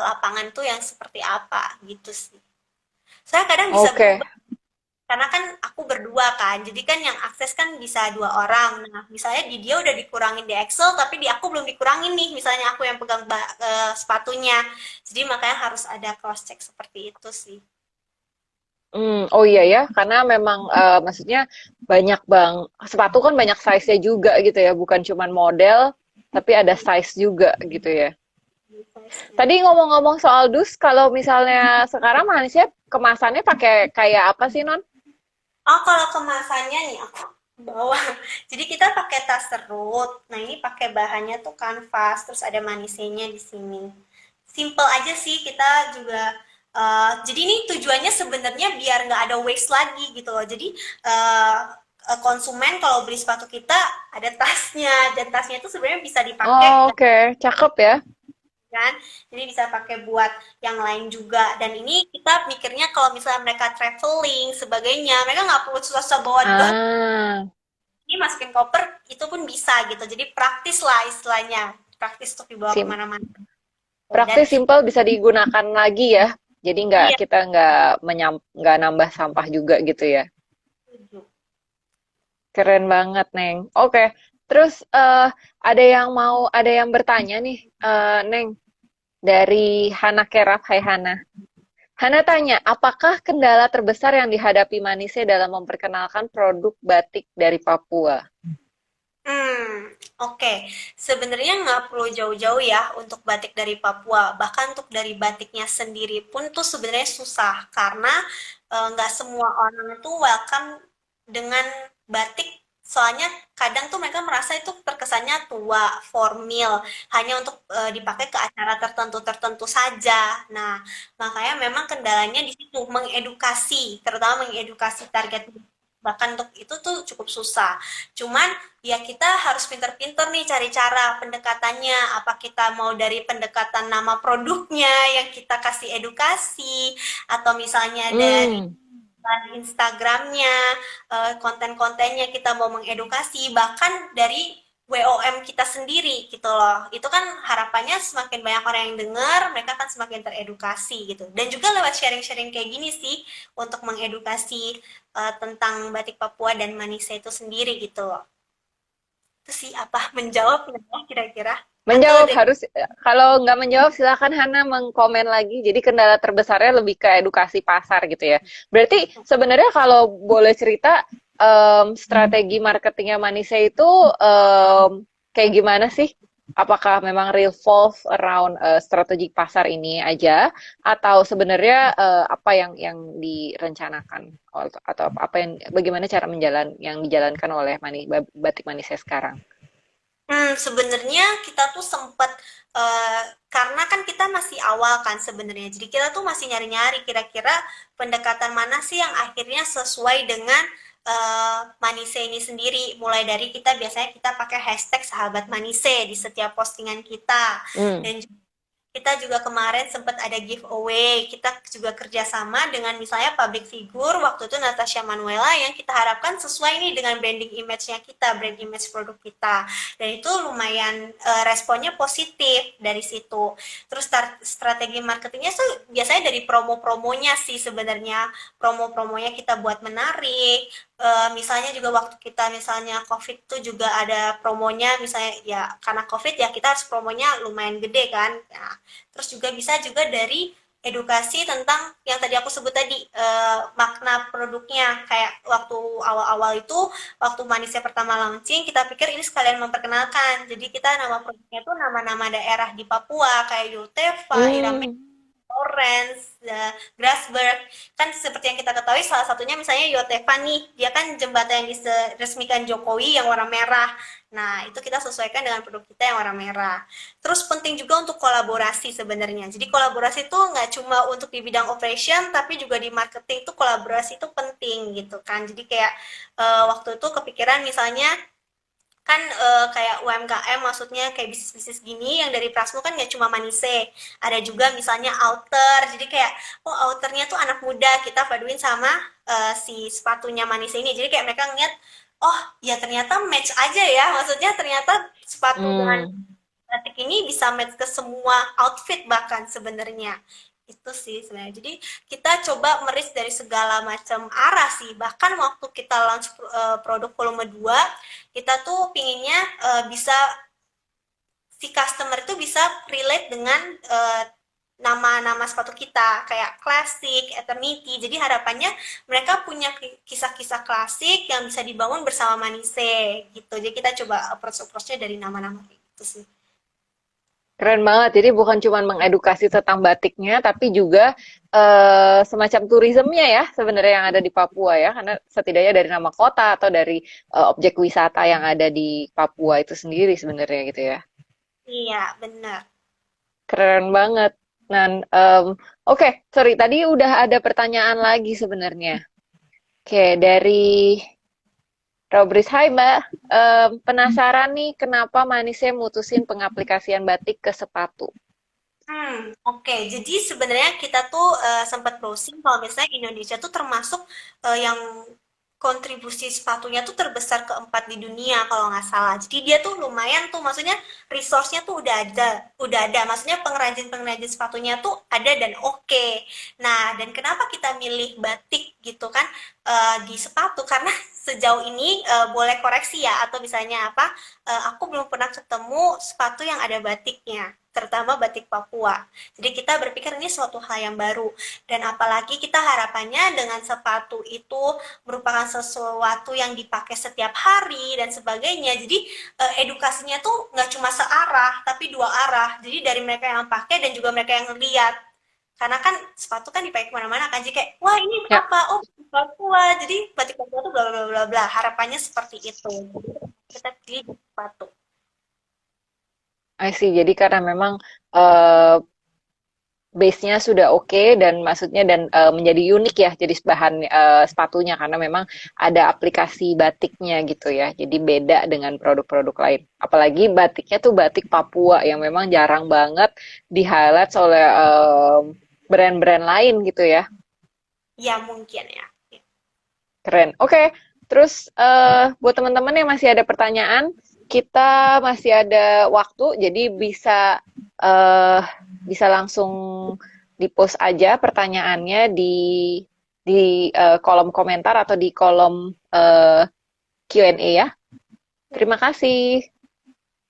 lapangan tuh yang seperti apa gitu sih. Saya kadang bisa oke. berubah karena kan aku berdua kan, jadi kan yang akses kan bisa dua orang. Nah, misalnya di dia udah dikurangin di Excel, tapi di aku belum dikurangin nih. Misalnya aku yang pegang sepatunya, jadi makanya harus ada cross check seperti itu sih. Oh iya ya, karena memang maksudnya banyak sepatu kan banyak size-nya juga gitu ya, bukan cuman model, tapi ada size juga gitu ya. Size-nya. Tadi ngomong-ngomong soal dus, kalau misalnya sekarang manisnya kemasannya pakai kayak apa sih, Non? Oh, kalau kemasannya nih aku bawa. Jadi kita pakai tas serut. Nah, ini pakai bahannya tuh kanvas, terus ada manisnya di sini. Simple aja sih, kita juga jadi ini tujuannya sebenarnya biar nggak ada waste lagi gitu loh. Jadi eh, konsumen kalau beli sepatu kita ada tasnya, dan tasnya itu sebenarnya bisa dipakai Oh, oke, cakep ya. kan, jadi bisa pakai buat yang lain juga. Dan ini kita mikirnya kalau misalnya mereka traveling sebagainya, mereka nggak perlu susah-susah bawa dos, Ah, ini masukin koper itu pun bisa gitu, jadi praktis lah istilahnya, praktis untuk dibawa sim kemana-mana. Dan praktis, simpel, bisa digunakan lagi ya. Jadi iya, kita nggak nambah sampah juga gitu ya. setuju. Keren banget, Neng. Oke, terus ada yang bertanya nih, Neng, dari Hana Keraf. Hai Hana. Hana tanya, apakah kendala terbesar yang dihadapi Manise dalam memperkenalkan produk batik dari Papua? Oke. Sebenarnya nggak perlu jauh-jauh ya untuk batik dari Papua. Bahkan untuk dari batiknya sendiri pun tuh sebenarnya susah karena nggak semua orang itu welcome dengan batik. Soalnya kadang tuh mereka merasa itu terkesannya tua, formal, hanya untuk dipakai ke acara tertentu-tertentu saja. Nah, makanya memang kendalanya di situ mengedukasi, terutama mengedukasi target. Bahkan untuk itu tuh cukup susah. Cuman ya kita harus pinter-pinter nih cari cara pendekatannya. Apa kita mau dari pendekatan nama produknya yang kita kasih edukasi, atau misalnya dari Hmm, Instagramnya, konten-kontennya kita mau mengedukasi, bahkan dari WOM kita sendiri gitu loh. Itu kan harapannya semakin banyak orang yang dengar, mereka kan semakin teredukasi gitu. Dan juga lewat sharing-sharing kayak gini sih untuk mengedukasi tentang batik Papua dan Manisa itu sendiri gitu loh. Itu sih apa menjawab nggak ya kira-kira? Atau menjawab ada harus, kalau nggak menjawab silakan Hana mengkomen lagi. Jadi kendala terbesarnya lebih ke edukasi pasar gitu ya. Berarti sebenarnya kalau boleh cerita, strategi marketingnya Manise itu kayak gimana sih? Apakah memang revolve around strategi pasar ini aja, atau sebenarnya apa yang direncanakan, atau apa yang bagaimana cara yang dijalankan oleh Batik Manise sekarang? Sebenarnya kita tuh sempet, karena kan kita masih awal kan sebenarnya, jadi kita tuh masih nyari-nyari kira-kira pendekatan mana sih yang akhirnya sesuai dengan, Manise ini sendiri. Mulai dari kita biasanya kita pakai hashtag sahabat Manise di setiap postingan kita, Hmm. dan kita juga kemarin sempat ada giveaway. Kita juga kerjasama dengan misalnya public figure, waktu itu Natasha Manuela, yang kita harapkan sesuai nih dengan branding image-nya kita, brand image produk kita. Dan itu lumayan responnya positif dari situ. Terus strategi marketingnya tuh biasanya dari promo-promonya sih sebenarnya. Promo-promonya kita buat menarik. Misalnya juga waktu kita misalnya COVID tuh juga ada promonya, misalnya ya karena COVID ya kita harus promonya lumayan gede kan. Nah, terus juga bisa juga dari edukasi tentang yang tadi aku sebut tadi, makna produknya. Kayak waktu awal-awal itu, waktu Manisnya pertama launching, kita pikir ini sekalian memperkenalkan. Jadi kita nama produknya tuh nama-nama daerah di Papua kayak Yulteva, Irame, Hmm. Orange, Grasberg. Kan seperti yang kita ketahui salah satunya misalnya Yotefa nih, dia kan jembatan yang diresmikan Jokowi yang warna merah. Nah, itu kita sesuaikan dengan produk kita yang warna merah. Terus penting juga untuk kolaborasi sebenarnya. Jadi kolaborasi itu nggak cuma untuk di bidang operation, tapi juga di marketing itu kolaborasi itu penting gitu kan. Jadi kayak waktu itu kepikiran misalnya kan kayak UMKM maksudnya kayak bisnis-bisnis gini yang dari Prasmo kan nggak cuma Manise, ada juga misalnya outer, jadi kayak oh outernya tuh anak muda kita paduin sama si sepatunya Manise ini, jadi kayak mereka ngeliat oh ya ternyata match aja ya, maksudnya ternyata sepatu dengan Hmm. batik ini bisa match ke semua outfit bahkan sebenarnya itu sih sebenarnya. Jadi kita coba meris dari segala macam arah sih. Bahkan waktu kita launch produk volume 2 kita tuh pinginnya bisa si customer itu bisa relate dengan nama-nama sepatu kita kayak klasik, eternity. Jadi harapannya mereka punya kisah-kisah klasik yang bisa dibangun bersama Manise gitu. Jadi kita coba approach-approachnya dari nama-nama gitu sih. Keren banget. Jadi bukan cuma mengedukasi tentang batiknya, tapi juga semacam turismenya ya sebenarnya yang ada di Papua ya. Karena setidaknya dari nama kota atau dari objek wisata yang ada di Papua itu sendiri sebenarnya gitu ya. Iya, benar. Keren banget. Dan oke, sorry tadi udah ada pertanyaan lagi sebenarnya. Oke, dari Robris, hai Mbak. Penasaran nih kenapa Manisnya mutusin pengaplikasian batik ke sepatu? Oke. Jadi sebenarnya kita tuh sempat browsing kalau misalnya Indonesia tuh termasuk yang kontribusi sepatunya tuh terbesar keempat di dunia kalau nggak salah. Jadi dia tuh lumayan tuh, maksudnya resource-nya tuh udah ada. Maksudnya pengrajin-pengrajin sepatunya tuh ada dan oke. Nah, dan kenapa kita milih batik gitu kan di sepatu? Karena sejauh ini boleh koreksi ya atau misalnya apa? Aku belum pernah ketemu sepatu yang ada batiknya, terutama batik Papua. Jadi kita berpikir ini suatu hal yang baru. Dan apalagi kita harapannya dengan sepatu itu merupakan sesuatu yang dipakai setiap hari dan sebagainya. Jadi edukasinya tuh nggak cuma searah, tapi dua arah. Jadi dari mereka yang pakai dan juga mereka yang ngeliat. Karena kan sepatu kan dipakai kemana-mana kan. Jadi kayak, wah ini Ya, apa? Oh, batik Papua. Jadi batik Papua tuh bla bla bla bla. Harapannya seperti itu. Kita pilih sepatu. I see. Jadi karena memang eh, base-nya sudah oke dan maksudnya dan menjadi unik ya jadi bahan sepatunya karena memang ada aplikasi batiknya gitu ya. Jadi beda dengan produk-produk lain. Apalagi batiknya tuh batik Papua yang memang jarang banget di-highlight oleh brand-brand lain gitu ya. Ya mungkin ya. Keren. Oke, terus buat teman-teman yang masih ada pertanyaan, kita masih ada waktu, jadi eh, bisa langsung di-post aja pertanyaannya di kolom komentar atau di kolom Q&A ya. Terima kasih.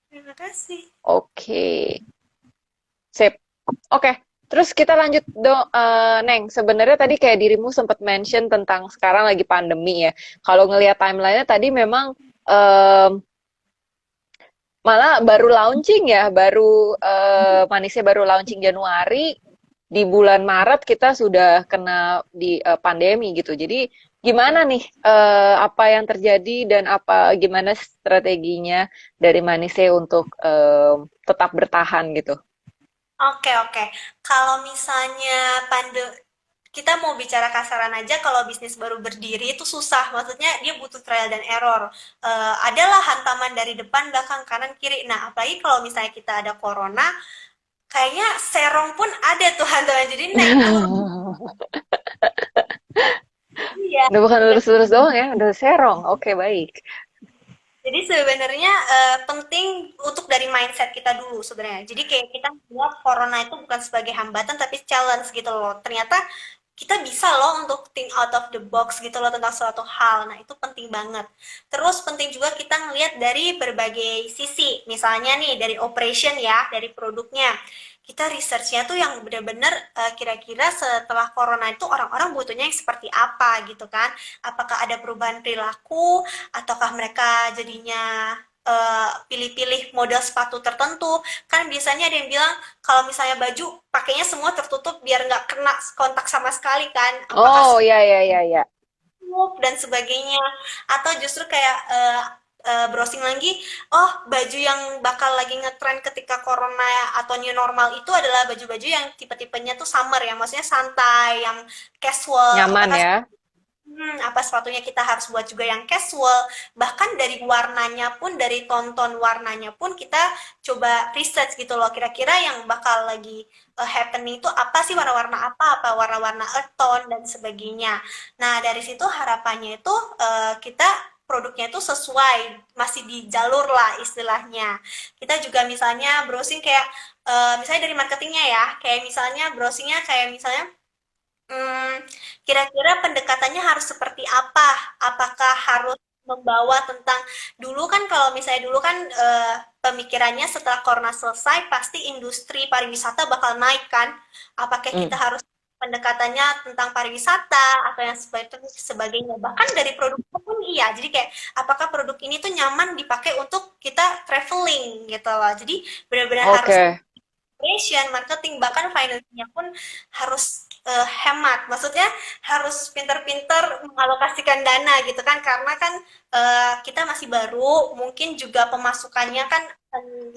Terima kasih. Oke, sip. Oke, terus kita lanjut dong, Neng. Sebenarnya tadi kayak dirimu sempat mention tentang sekarang lagi pandemi ya. Kalau ngelihat timeline-nya tadi memang em, malah baru launching ya, Manisnya baru launching Januari, di bulan Maret kita sudah kena di pandemi gitu. Jadi gimana nih apa yang terjadi dan gimana strateginya dari Manise untuk tetap bertahan gitu? Oke, oke. Kalau misalnya kita mau bicara kasaran aja, kalau bisnis baru berdiri itu susah. Maksudnya dia butuh trial dan error. Adalah hantaman dari depan, belakang, kanan, kiri. Nah, apalagi kalau misalnya kita ada corona, kayaknya serong pun ada tuh hantaman. Jadi naik turun. Iya. Udah bukan lurus-lurus doang ya, udah serong. Oke, baik. Jadi sebenarnya penting untuk dari mindset kita dulu sebenarnya. Jadi kayak kita buat corona itu bukan sebagai hambatan tapi challenge gitu loh. Ternyata kita bisa loh untuk think out of the box gitu loh tentang suatu hal. Nah, itu penting banget. Terus penting juga kita ngelihat dari berbagai sisi. Misalnya nih dari operation ya, dari produknya. Kita research-nya tuh yang benar-benar kira-kira setelah corona itu orang-orang butuhnya yang seperti apa gitu kan. Apakah ada perubahan perilaku ataukah mereka jadinya pilih-pilih model sepatu tertentu. Kan biasanya ada yang bilang kalau misalnya baju pakainya semua tertutup biar nggak kena kontak sama sekali kan. Apakah Oh, ya, ya, ya, ya. dan sebagainya, atau justru kayak browsing lagi, oh baju yang bakal lagi ngetren ketika corona atau new normal itu adalah baju-baju yang tipe-tipenya tuh summer ya, maksudnya santai, yang casual. Nyaman ya. Apa sepatunya kita harus buat juga yang casual, bahkan dari warnanya pun, dari tonton warnanya pun kita coba research gitu loh, kira-kira yang bakal lagi happening itu apa sih, warna-warna apa warna-warna earth tone dan sebagainya. Nah, dari situ harapannya itu kita produknya itu sesuai, masih di jalur lah istilahnya. Kita juga misalnya browsing kayak misalnya dari marketingnya ya, kayak misalnya browsingnya kayak misalnya Mmm, kira-kira pendekatannya harus seperti apa? Apakah harus membawa tentang, dulu kan kalau misalnya dulu kan pemikirannya setelah corona selesai pasti industri pariwisata bakal naik kan? Apakah kita Hmm. harus pendekatannya tentang pariwisata atau yang sebagainya? Bahkan dari produknya pun iya. Jadi kayak apakah produk ini tuh nyaman dipakai untuk kita traveling gitu loh. Jadi benar-benar harus Oke. operation, marketing, bahkan finance-nya pun harus hemat. Maksudnya harus pintar-pintar mengalokasikan dana gitu kan, karena kan kita masih baru, mungkin juga pemasukannya kan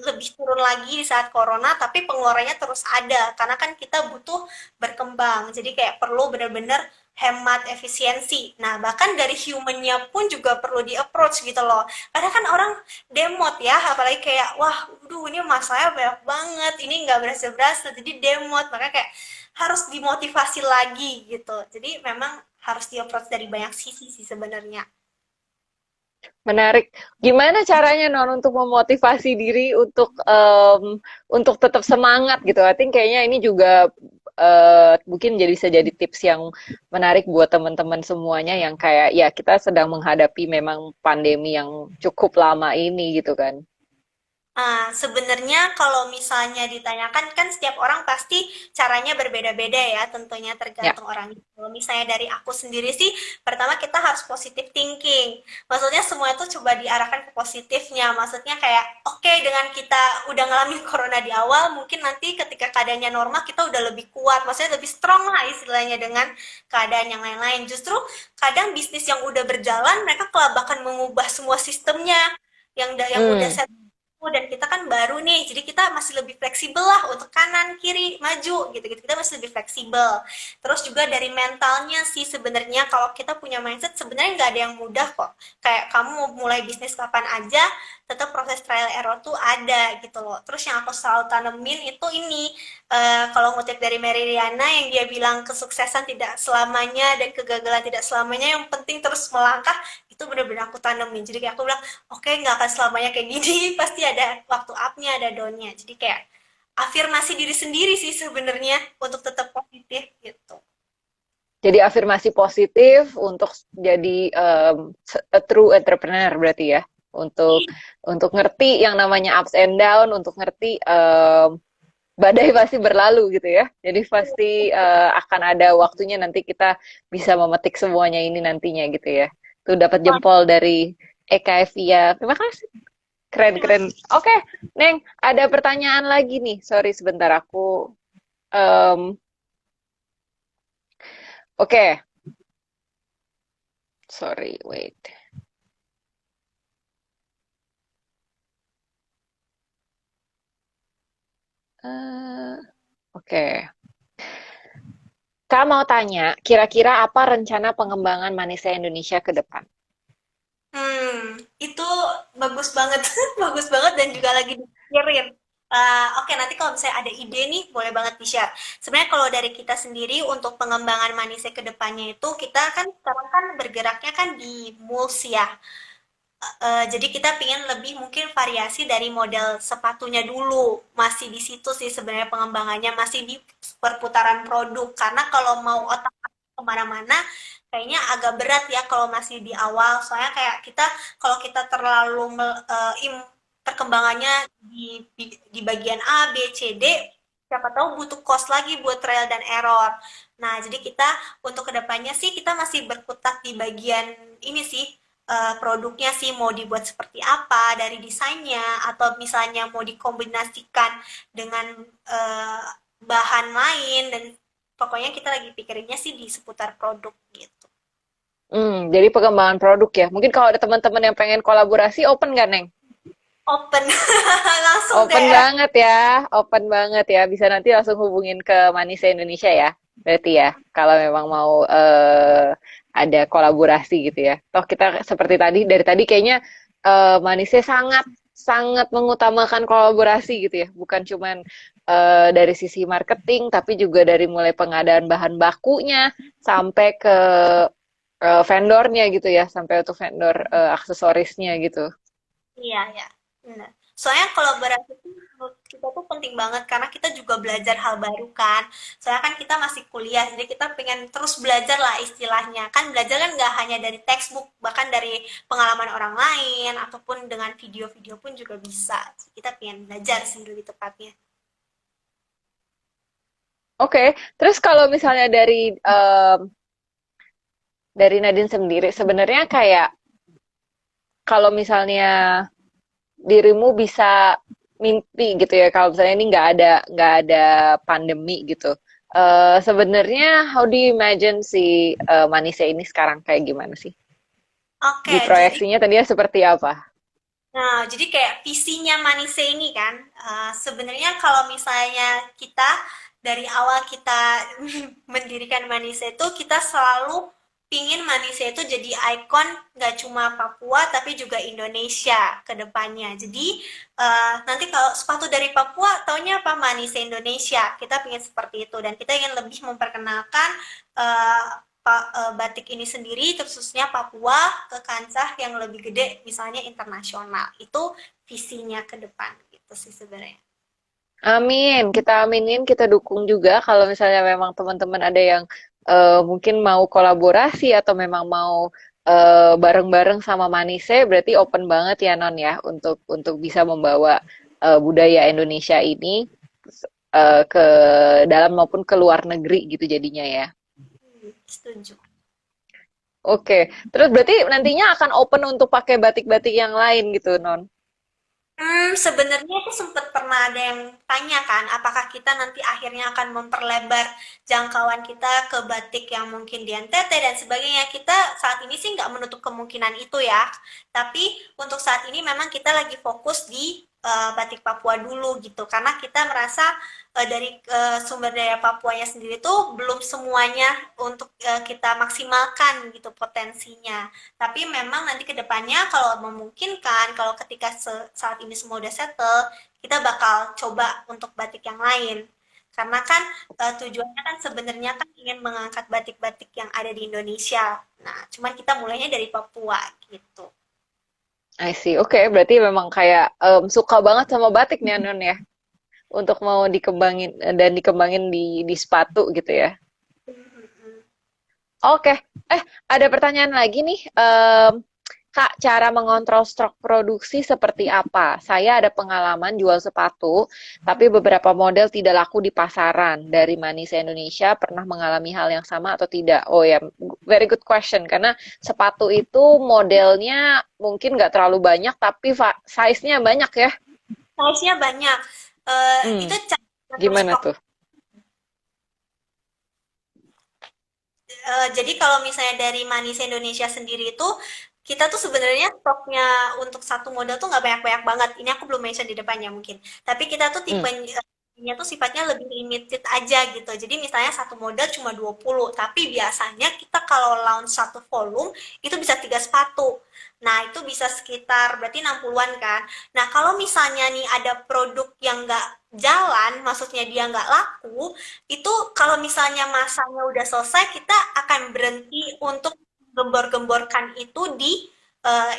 lebih turun lagi di saat corona, tapi pengeluarannya terus ada karena kan kita butuh berkembang. Jadi kayak perlu benar-benar hemat efisiensi. Nah, bahkan dari human-nya pun juga perlu di-approach gitu loh. Karena kan orang demot ya, apalagi kayak wah aduh ini masalahnya banyak banget, ini nggak berasa-berasa, jadi demot, makanya kayak harus dimotivasi lagi gitu. Jadi memang harus di approach dari banyak sisi sih sebenarnya. Menarik. Gimana caranya Non untuk memotivasi diri untuk tetap semangat gitu? I think kayaknya ini juga mungkin bisa jadi tips yang menarik buat teman-teman semuanya yang kayak ya kita sedang menghadapi memang pandemi yang cukup lama ini gitu kan. Sebenarnya kalau misalnya ditanyakan kan setiap orang pasti caranya berbeda-beda ya, tentunya Ya. tergantung orangnya. Kalau misalnya dari aku sendiri sih, pertama kita harus positive thinking. Maksudnya semua itu coba diarahkan ke positifnya. Maksudnya kayak, oke, dengan kita udah ngalamin corona di awal, mungkin nanti ketika keadaannya normal kita udah lebih kuat. Maksudnya lebih strong lah istilahnya dengan keadaan yang lain-lain. Justru kadang bisnis yang udah berjalan, mereka kelabakan mengubah semua sistemnya yang udah Hmm. set, dan kita kan baru nih, jadi kita masih lebih fleksibel lah untuk kanan, kiri, maju gitu-gitu. Kita masih lebih fleksibel. Terus juga dari mentalnya sih sebenarnya kalau kita punya mindset sebenarnya nggak ada yang mudah kok. Kayak kamu mau mulai bisnis kapan aja, tetap proses trial error tuh ada gitu loh. Terus yang aku selalu tanemin itu ini, kalau ngutip dari Mary Riana yang dia bilang kesuksesan tidak selamanya dan kegagalan tidak selamanya, yang penting terus melangkah, itu benar-benar aku tanemin. Jadi kayak aku bilang, oke, nggak akan selamanya kayak gini, pasti ada waktu up-nya, ada down-nya. Jadi kayak afirmasi diri sendiri sih sebenarnya untuk tetap positif gitu. Jadi afirmasi positif untuk jadi a true entrepreneur berarti ya. Untuk ngerti yang namanya ups and down, untuk ngerti badai pasti berlalu gitu ya. Jadi pasti akan ada waktunya nanti kita bisa memetik semuanya ini nantinya gitu ya. Tuh dapat jempol dari Eka Evia. Terima kasih. Keren-keren. Oke, Neng, ada pertanyaan lagi nih. Sorry sebentar aku. em, Oke, sorry, wait. Eh, Oke. Kak mau tanya, kira-kira apa rencana pengembangan Manisa Indonesia ke depan? Itu bagus banget, bagus banget dan juga lagi dipikirin. Oke, nanti kalau misalnya ada ide nih, boleh banget di-share. Sebenarnya kalau dari kita sendiri untuk pengembangan Manise ke depannya itu, kita kan sekarang kan bergeraknya kan di mulsi ya. Jadi kita pengen lebih mungkin variasi dari model sepatunya dulu. Masih di situ sih sebenarnya pengembangannya, masih di perputaran produk. Karena kalau mau otak kemana-mana, kayaknya agak berat ya kalau masih di awal. Soalnya kayak kita, kalau kita terlalu perkembangannya di bagian A, B, C, D, siapa tahu butuh cost lagi buat trial dan error. Nah, jadi kita untuk kedepannya sih kita masih berkutat di bagian ini sih, produknya sih mau dibuat seperti apa dari desainnya, atau misalnya mau dikombinasikan dengan eh, bahan lain, dan pokoknya kita lagi pikirinnya sih di seputar produk gitu. Jadi pengembangan produk ya. Mungkin kalau ada teman-teman yang pengen kolaborasi, open nggak, Neng? Open langsung Open DM. banget ya, open banget ya. Bisa nanti langsung hubungin ke Manisa Indonesia ya. Berarti ya, kalau memang mau ada kolaborasi gitu ya. Toh kita seperti tadi, dari tadi kayaknya Manisa sangat sangat mengutamakan kolaborasi gitu ya. Bukan cuman dari sisi marketing, tapi juga dari mulai pengadaan bahan bakunya sampai ke vendornya gitu ya, sampai untuk vendor aksesorisnya gitu. Iya, ya, benar. Soalnya kolaborasi itu menurut kita tuh penting banget karena kita juga belajar hal baru kan. Soalnya kan kita masih kuliah, jadi kita pengen terus belajar lah istilahnya. Kan belajar kan nggak hanya dari textbook, bahkan dari pengalaman orang lain ataupun dengan video-video pun juga bisa. Kita pengen belajar sih lebih tepatnya. Oke, terus kalau misalnya dari Nadine sendiri, sebenarnya kayak kalau misalnya dirimu bisa mimpi gitu ya, kalau misalnya ini nggak ada pandemi gitu. Sebenarnya how do you imagine si Manisa ini sekarang kayak gimana sih? Oke, Di jadi proyeksinya tadinya seperti apa? jadi kayak visinya Manise ini kan, sebenarnya kalau misalnya kita dari awal kita mendirikan Manise itu kita selalu pingin Manise itu jadi ikon nggak cuma Papua tapi juga Indonesia ke depannya. Jadi nanti kalau sepatu dari Papua taunya apa, Manise Indonesia. Kita pingin seperti itu dan kita ingin lebih memperkenalkan eh, batik ini sendiri, khususnya Papua, ke kancah yang lebih gede, misalnya internasional. Itu visinya ke depan, gitu sih sebenarnya. Amin, kita aminin, kita dukung juga kalau misalnya memang teman-teman ada yang mungkin mau kolaborasi atau memang mau bareng-bareng sama Manise, berarti open banget ya Non ya untuk bisa membawa budaya Indonesia ini ke dalam maupun ke luar negeri gitu jadinya ya. Setuju. Oke, terus berarti nantinya akan open untuk pakai batik-batik yang lain gitu Non. Sebenarnya aku sempat pernah ada yang tanya kan, apakah kita nanti akhirnya akan memperlebar jangkauan kita ke batik yang mungkin di NTT dan sebagainya. Kita saat ini sih nggak menutup kemungkinan itu ya. Tapi untuk saat ini memang kita lagi fokus di batik Papua dulu gitu, karena kita merasa dari sumber daya Papuanya sendiri tuh belum semuanya untuk kita maksimalkan gitu potensinya. Tapi memang nanti ke depannya kalau memungkinkan, kalau ketika saat ini semua udah settle, kita bakal coba untuk batik yang lain. Karena kan tujuannya kan sebenarnya kan ingin mengangkat batik-batik yang ada di Indonesia. Nah, cuman kita mulainya dari Papua gitu. I see. Oke, berarti memang kayak suka banget sama batik nih Non ya, untuk mau dikembangin dan dikembangin di sepatu gitu ya. Oke, ada pertanyaan lagi nih, Kak, cara mengontrol stok produksi seperti apa? Saya ada pengalaman jual sepatu, tapi beberapa model tidak laku di pasaran. Dari Manisa Indonesia pernah mengalami hal yang sama atau tidak? Oh ya, very good question. Karena sepatu itu modelnya mungkin nggak terlalu banyak, tapi size-nya banyak ya. Size-nya banyak. Hmm, Itu cara ngatur gimana stok. tuh? Jadi kalau misalnya dari Manis Indonesia sendiri itu, kita tuh sebenarnya stoknya untuk satu model tuh nggak banyak-banyak banget. Ini aku belum mention di depannya mungkin. Tapi kita tuh Hmm, tipenya tuh sifatnya lebih limited aja gitu. Jadi misalnya satu model cuma 20, tapi biasanya kita kalau launch satu volume itu bisa 3 sepatu. Nah, itu bisa sekitar berarti 60-an kan. Nah, kalau misalnya nih ada produk yang nggak jalan, maksudnya dia nggak laku, itu kalau misalnya masanya udah selesai, kita akan berhenti untuk gembor-gemborkan itu di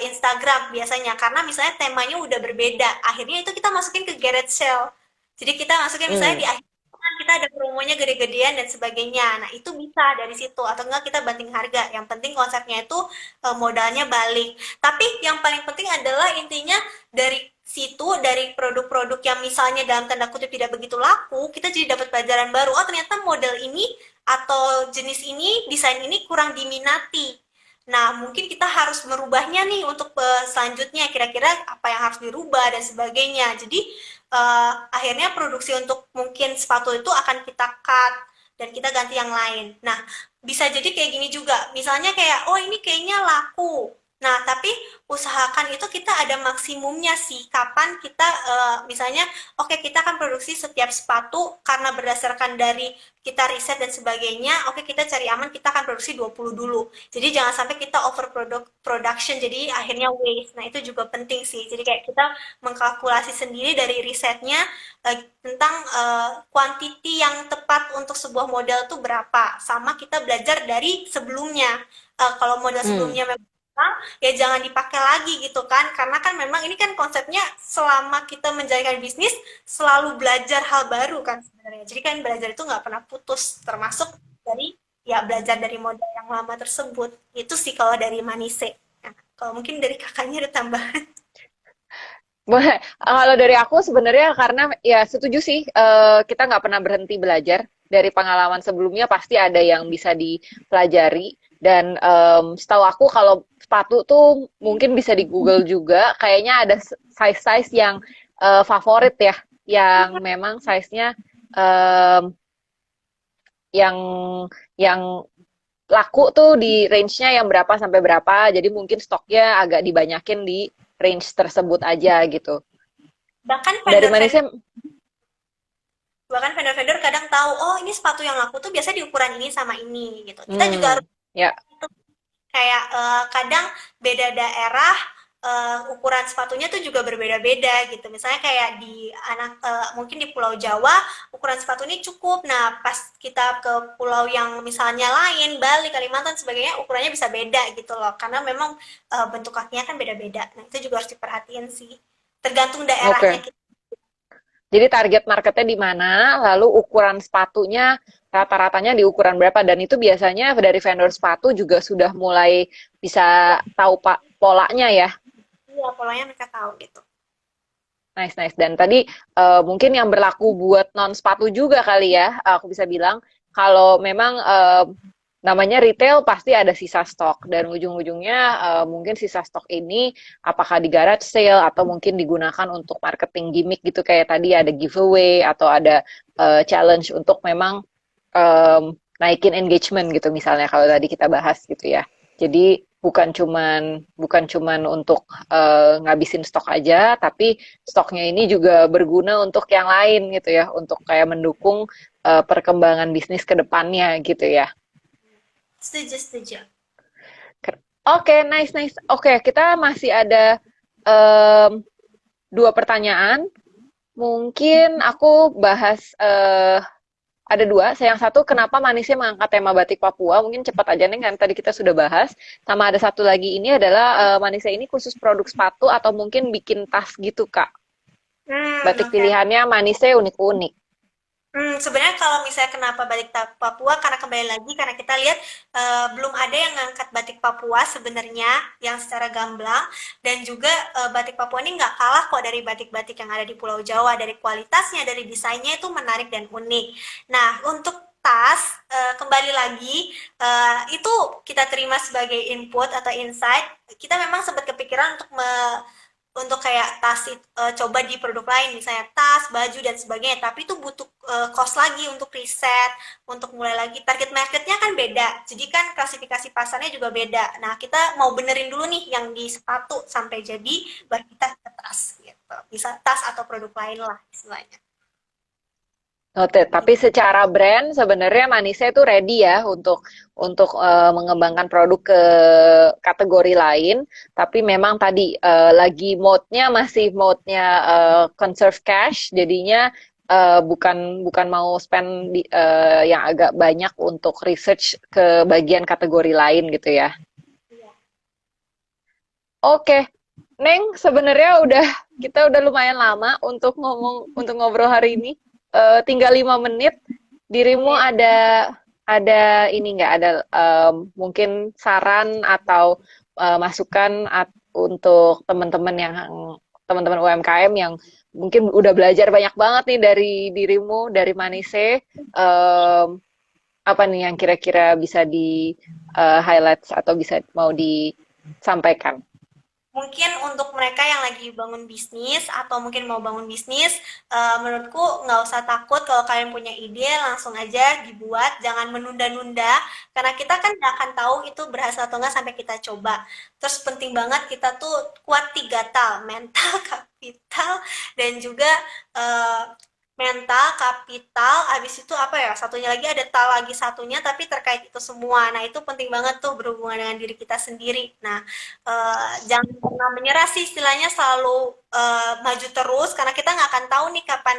Instagram biasanya, karena misalnya temanya udah berbeda. Akhirnya itu kita masukin ke garage sale. Jadi kita masukin misalnya hmm. di akhir bulan kita ada promonya gede-gedean dan sebagainya. Nah, itu bisa dari situ atau enggak kita banting harga. Yang penting konsepnya itu modalnya balik. Tapi yang paling penting adalah intinya dari situ, dari produk-produk yang misalnya dalam tanda kutip tidak begitu laku, kita jadi dapat pelajaran baru. Oh, ternyata model ini atau jenis ini, desain ini kurang diminati. Nah, mungkin kita harus merubahnya nih untuk selanjutnya, kira-kira apa yang harus dirubah dan sebagainya. Jadi, akhirnya produksi untuk mungkin sepatu itu akan kita cut dan kita ganti yang lain. Nah, bisa jadi kayak gini juga. Misalnya kayak, oh ini kayaknya laku. Nah, tapi usahakan itu kita ada maksimumnya sih. Kapan kita, misalnya, oke kita akan produksi setiap sepatu karena berdasarkan dari kita riset dan sebagainya, oke kita cari aman, kita akan produksi 20 dulu. Jadi jangan sampai kita over production, jadi akhirnya waste. Nah, itu juga penting sih. Jadi kayak kita mengkalkulasi sendiri dari risetnya tentang quantity yang tepat untuk sebuah model itu berapa. Sama kita belajar dari sebelumnya. Kalau model Hmm. sebelumnya memang ya jangan dipakai lagi gitu kan, karena kan memang ini kan konsepnya selama kita menjalankan bisnis selalu belajar hal baru kan sebenarnya, jadi kan belajar itu nggak pernah putus, termasuk dari ya belajar dari model yang lama tersebut. Itu sih kalau dari Manise. Nah, kalau mungkin dari kakaknya ada tambahan. Boleh. Kalau dari aku sebenarnya karena ya setuju sih, kita nggak pernah berhenti belajar. Dari pengalaman sebelumnya pasti ada yang bisa dipelajari. Dan setahu aku kalau sepatu tuh mungkin bisa di Google juga. Kayaknya ada size-size yang favorit ya, yang memang size-nya em, yang yang laku tuh di range-nya yang berapa sampai berapa. Jadi mungkin stoknya agak dibanyakin di range tersebut aja gitu. bahkan Dari vendor-vendor manisnya, bahkan vendor-vendor kadang tahu, oh ini sepatu yang laku tuh biasa di ukuran ini sama ini gitu, kita juga harus ya, kayak kadang beda daerah ukuran sepatunya tuh juga berbeda-beda gitu. Misalnya kayak di mungkin di Pulau Jawa ukuran sepatu ini cukup. Nah, pas kita ke pulau yang misalnya lain, Bali, Kalimantan sebagainya, ukurannya bisa beda gitu loh. Karena memang bentuk kakinya kan beda-beda. Nah, itu juga harus diperhatiin sih. Tergantung daerahnya oke. kita. Jadi target marketnya di mana, lalu ukuran sepatunya rata-ratanya di ukuran berapa, dan itu biasanya dari vendor sepatu juga sudah mulai bisa tahu pak polanya ya. Iya, polanya mereka tahu gitu. Nice, nice. Dan tadi mungkin yang berlaku buat non sepatu juga kali ya, aku bisa bilang kalau memang namanya retail pasti ada sisa stok dan ujung-ujungnya mungkin sisa stok ini apakah di garage sale atau mungkin digunakan untuk marketing gimmick gitu kayak tadi ada giveaway atau ada challenge untuk memang naikin engagement gitu misalnya kalau tadi kita bahas gitu ya. Jadi bukan cuman untuk ngabisin stok aja, tapi stoknya ini juga berguna untuk yang lain gitu ya, untuk kayak mendukung perkembangan bisnis ke depannya gitu ya. Setuju, setuju. Oke, nice, nice. Oke, kita masih ada em, dua pertanyaan. Mungkin aku bahas ada dua. Yang satu, kenapa Manisnya mengangkat tema batik Papua? Mungkin cepat aja nih, kan tadi kita sudah bahas. Sama ada satu lagi ini adalah Manisnya ini khusus produk sepatu atau mungkin bikin tas gitu, Kak. Batik Oke. pilihannya Manisnya unik-unik. Sebenarnya kalau misalnya kenapa batik Papua, karena kembali lagi karena kita lihat belum ada yang ngangkat batik Papua sebenarnya yang secara gamblang, dan juga batik Papua ini nggak kalah kok dari batik-batik yang ada di Pulau Jawa, dari kualitasnya, dari desainnya itu menarik dan unik. Nah, untuk tas kembali lagi itu kita terima sebagai input atau insight. Kita memang sempat kepikiran untuk kayak tas coba di produk lain misalnya tas, baju dan sebagainya, tapi itu butuh cost lagi untuk riset, untuk mulai lagi target marketnya kan beda, jadi kan klasifikasi pasarnya juga beda. Nah, kita mau benerin dulu nih yang di sepatu sampai jadi, baru kita ke tas gitu, bisa tas atau produk lain lah istilahnya. Noted. Tapi secara brand sebenarnya Manisa itu ready ya untuk mengembangkan produk ke kategori lain. Tapi memang tadi lagi mode-nya masih mode-nya conserve cash, jadinya bukan bukan mau spend yang agak banyak untuk research ke bagian kategori lain gitu ya. Iya. Oke, Neng, sebenarnya kita udah lumayan lama untuk ngobrol hari ini. Tinggal 5 menit. Dirimu Oke. ada ini nggak ada mungkin saran atau masukan untuk teman-teman UMKM yang mungkin udah belajar banyak banget nih dari dirimu dari Manise. apa nih yang kira-kira bisa di highlight atau bisa mau disampaikan? Mungkin untuk mereka yang lagi bangun bisnis atau mungkin mau bangun bisnis, menurutku nggak usah takut kalau kalian punya ide, langsung aja dibuat, jangan menunda-nunda, karena kita kan nggak akan tahu itu berhasil atau nggak sampai kita coba. Terus penting banget kita tuh kuat 3 tal, mental, kapital, dan juga eh, mental, kapital, habis itu apa ya? Satunya lagi ada tal lagi satunya, tapi terkait itu semua. Nah, itu penting banget tuh berhubungan dengan diri kita sendiri. Nah, jangan pernah menyerah sih istilahnya selalu maju terus karena kita nggak akan tahu nih kapan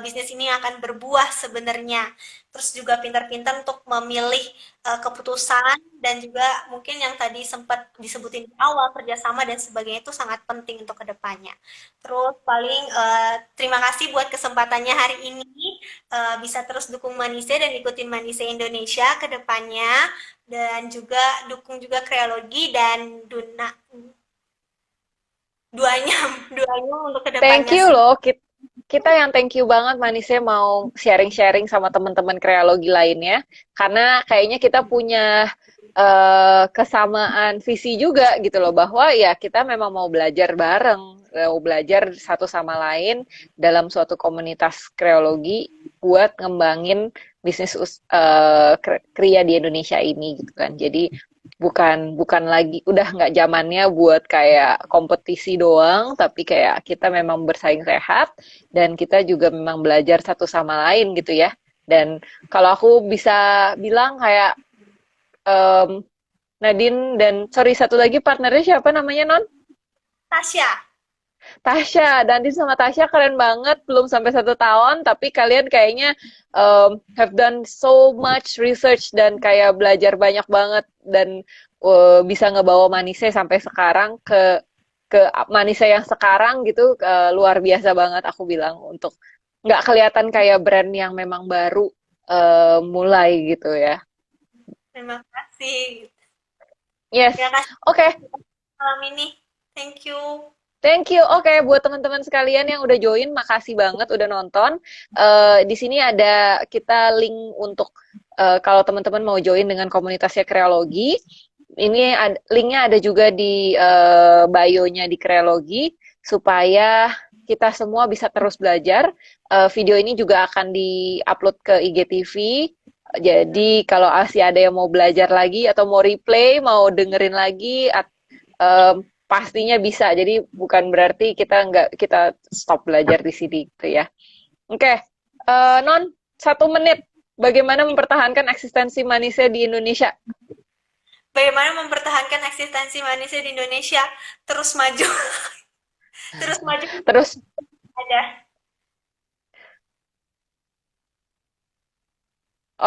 bisnis ini akan berbuah sebenarnya. Terus juga pintar-pintar untuk memilih keputusan dan juga mungkin yang tadi sempat disebutin di awal kerjasama dan sebagainya itu sangat penting untuk kedepannya. Terus paling terima kasih buat kesempatannya hari ini. Bisa terus dukung Manise dan ikutin Manise Indonesia ke depannya dan juga dukung juga Kreologi dan Duna duanya duanya untuk Thank kedepannya you sih. loh, kita yang thank you banget Manise mau sharing-sharing sama teman-teman kreologi lainnya, karena kayaknya kita punya kesamaan visi juga gitu loh, bahwa ya kita memang mau belajar bareng, mau belajar satu sama lain dalam suatu komunitas kreologi buat ngembangin bisnis kria di Indonesia ini gitu kan. Jadi bukan bukan lagi udah nggak zamannya buat kayak kompetisi doang, tapi kayak kita memang bersaing sehat dan kita juga memang belajar satu sama lain gitu ya. Dan kalau aku bisa bilang kayak em, Nadine dan sorry satu lagi partnernya siapa namanya Non? Tasya, Tasya, Nadine sama Tasya keren banget, belum sampai 1 tahun, tapi kalian kayaknya have done so much research dan kayak belajar banyak banget dan bisa ngebawa Manise sampai sekarang ke Manise yang sekarang gitu luar biasa banget aku bilang untuk nggak kelihatan kayak brand yang memang baru mulai gitu ya. terima kasih. Yes, Terima kasih oke. Okay. malam ini. Thank you. Thank you. Oke, buat teman-teman sekalian yang udah join, makasih banget udah nonton. Di sini ada kita link untuk kalau teman-teman mau join dengan komunitasnya Kreologi. Ini linknya ada juga di bio-nya di Kreologi supaya kita semua bisa terus belajar. Video ini juga akan di-upload ke IGTV. Jadi kalau masih ada yang mau belajar lagi atau mau replay, mau dengerin lagi, pastinya bisa. Jadi bukan berarti kita stop belajar di sini gitu ya. Oke, Non, 1 menit. Bagaimana mempertahankan eksistensi Manise di Indonesia? Bagaimana mempertahankan eksistensi manusia di Indonesia? Terus maju, terus maju Terus, ada.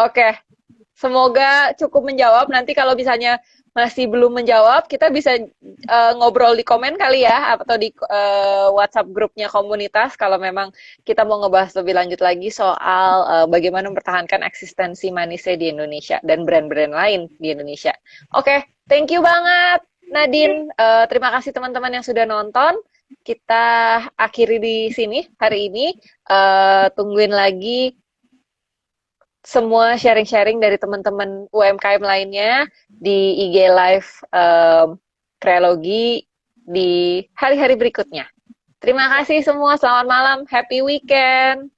oke. Semoga cukup menjawab. Nanti kalau misalnya masih belum menjawab, kita bisa ngobrol di komen kali ya, atau di WhatsApp grupnya komunitas kalau memang kita mau ngebahas lebih lanjut lagi soal bagaimana mempertahankan eksistensi Manise di Indonesia dan brand-brand lain di Indonesia. Oke, thank you banget Nadine. Terima kasih teman-teman yang sudah nonton. Kita akhiri di sini hari ini. Tungguin lagi semua sharing-sharing dari teman-teman UMKM lainnya di IG Live Kreologi di hari-hari berikutnya. Terima kasih semua, selamat malam, happy weekend.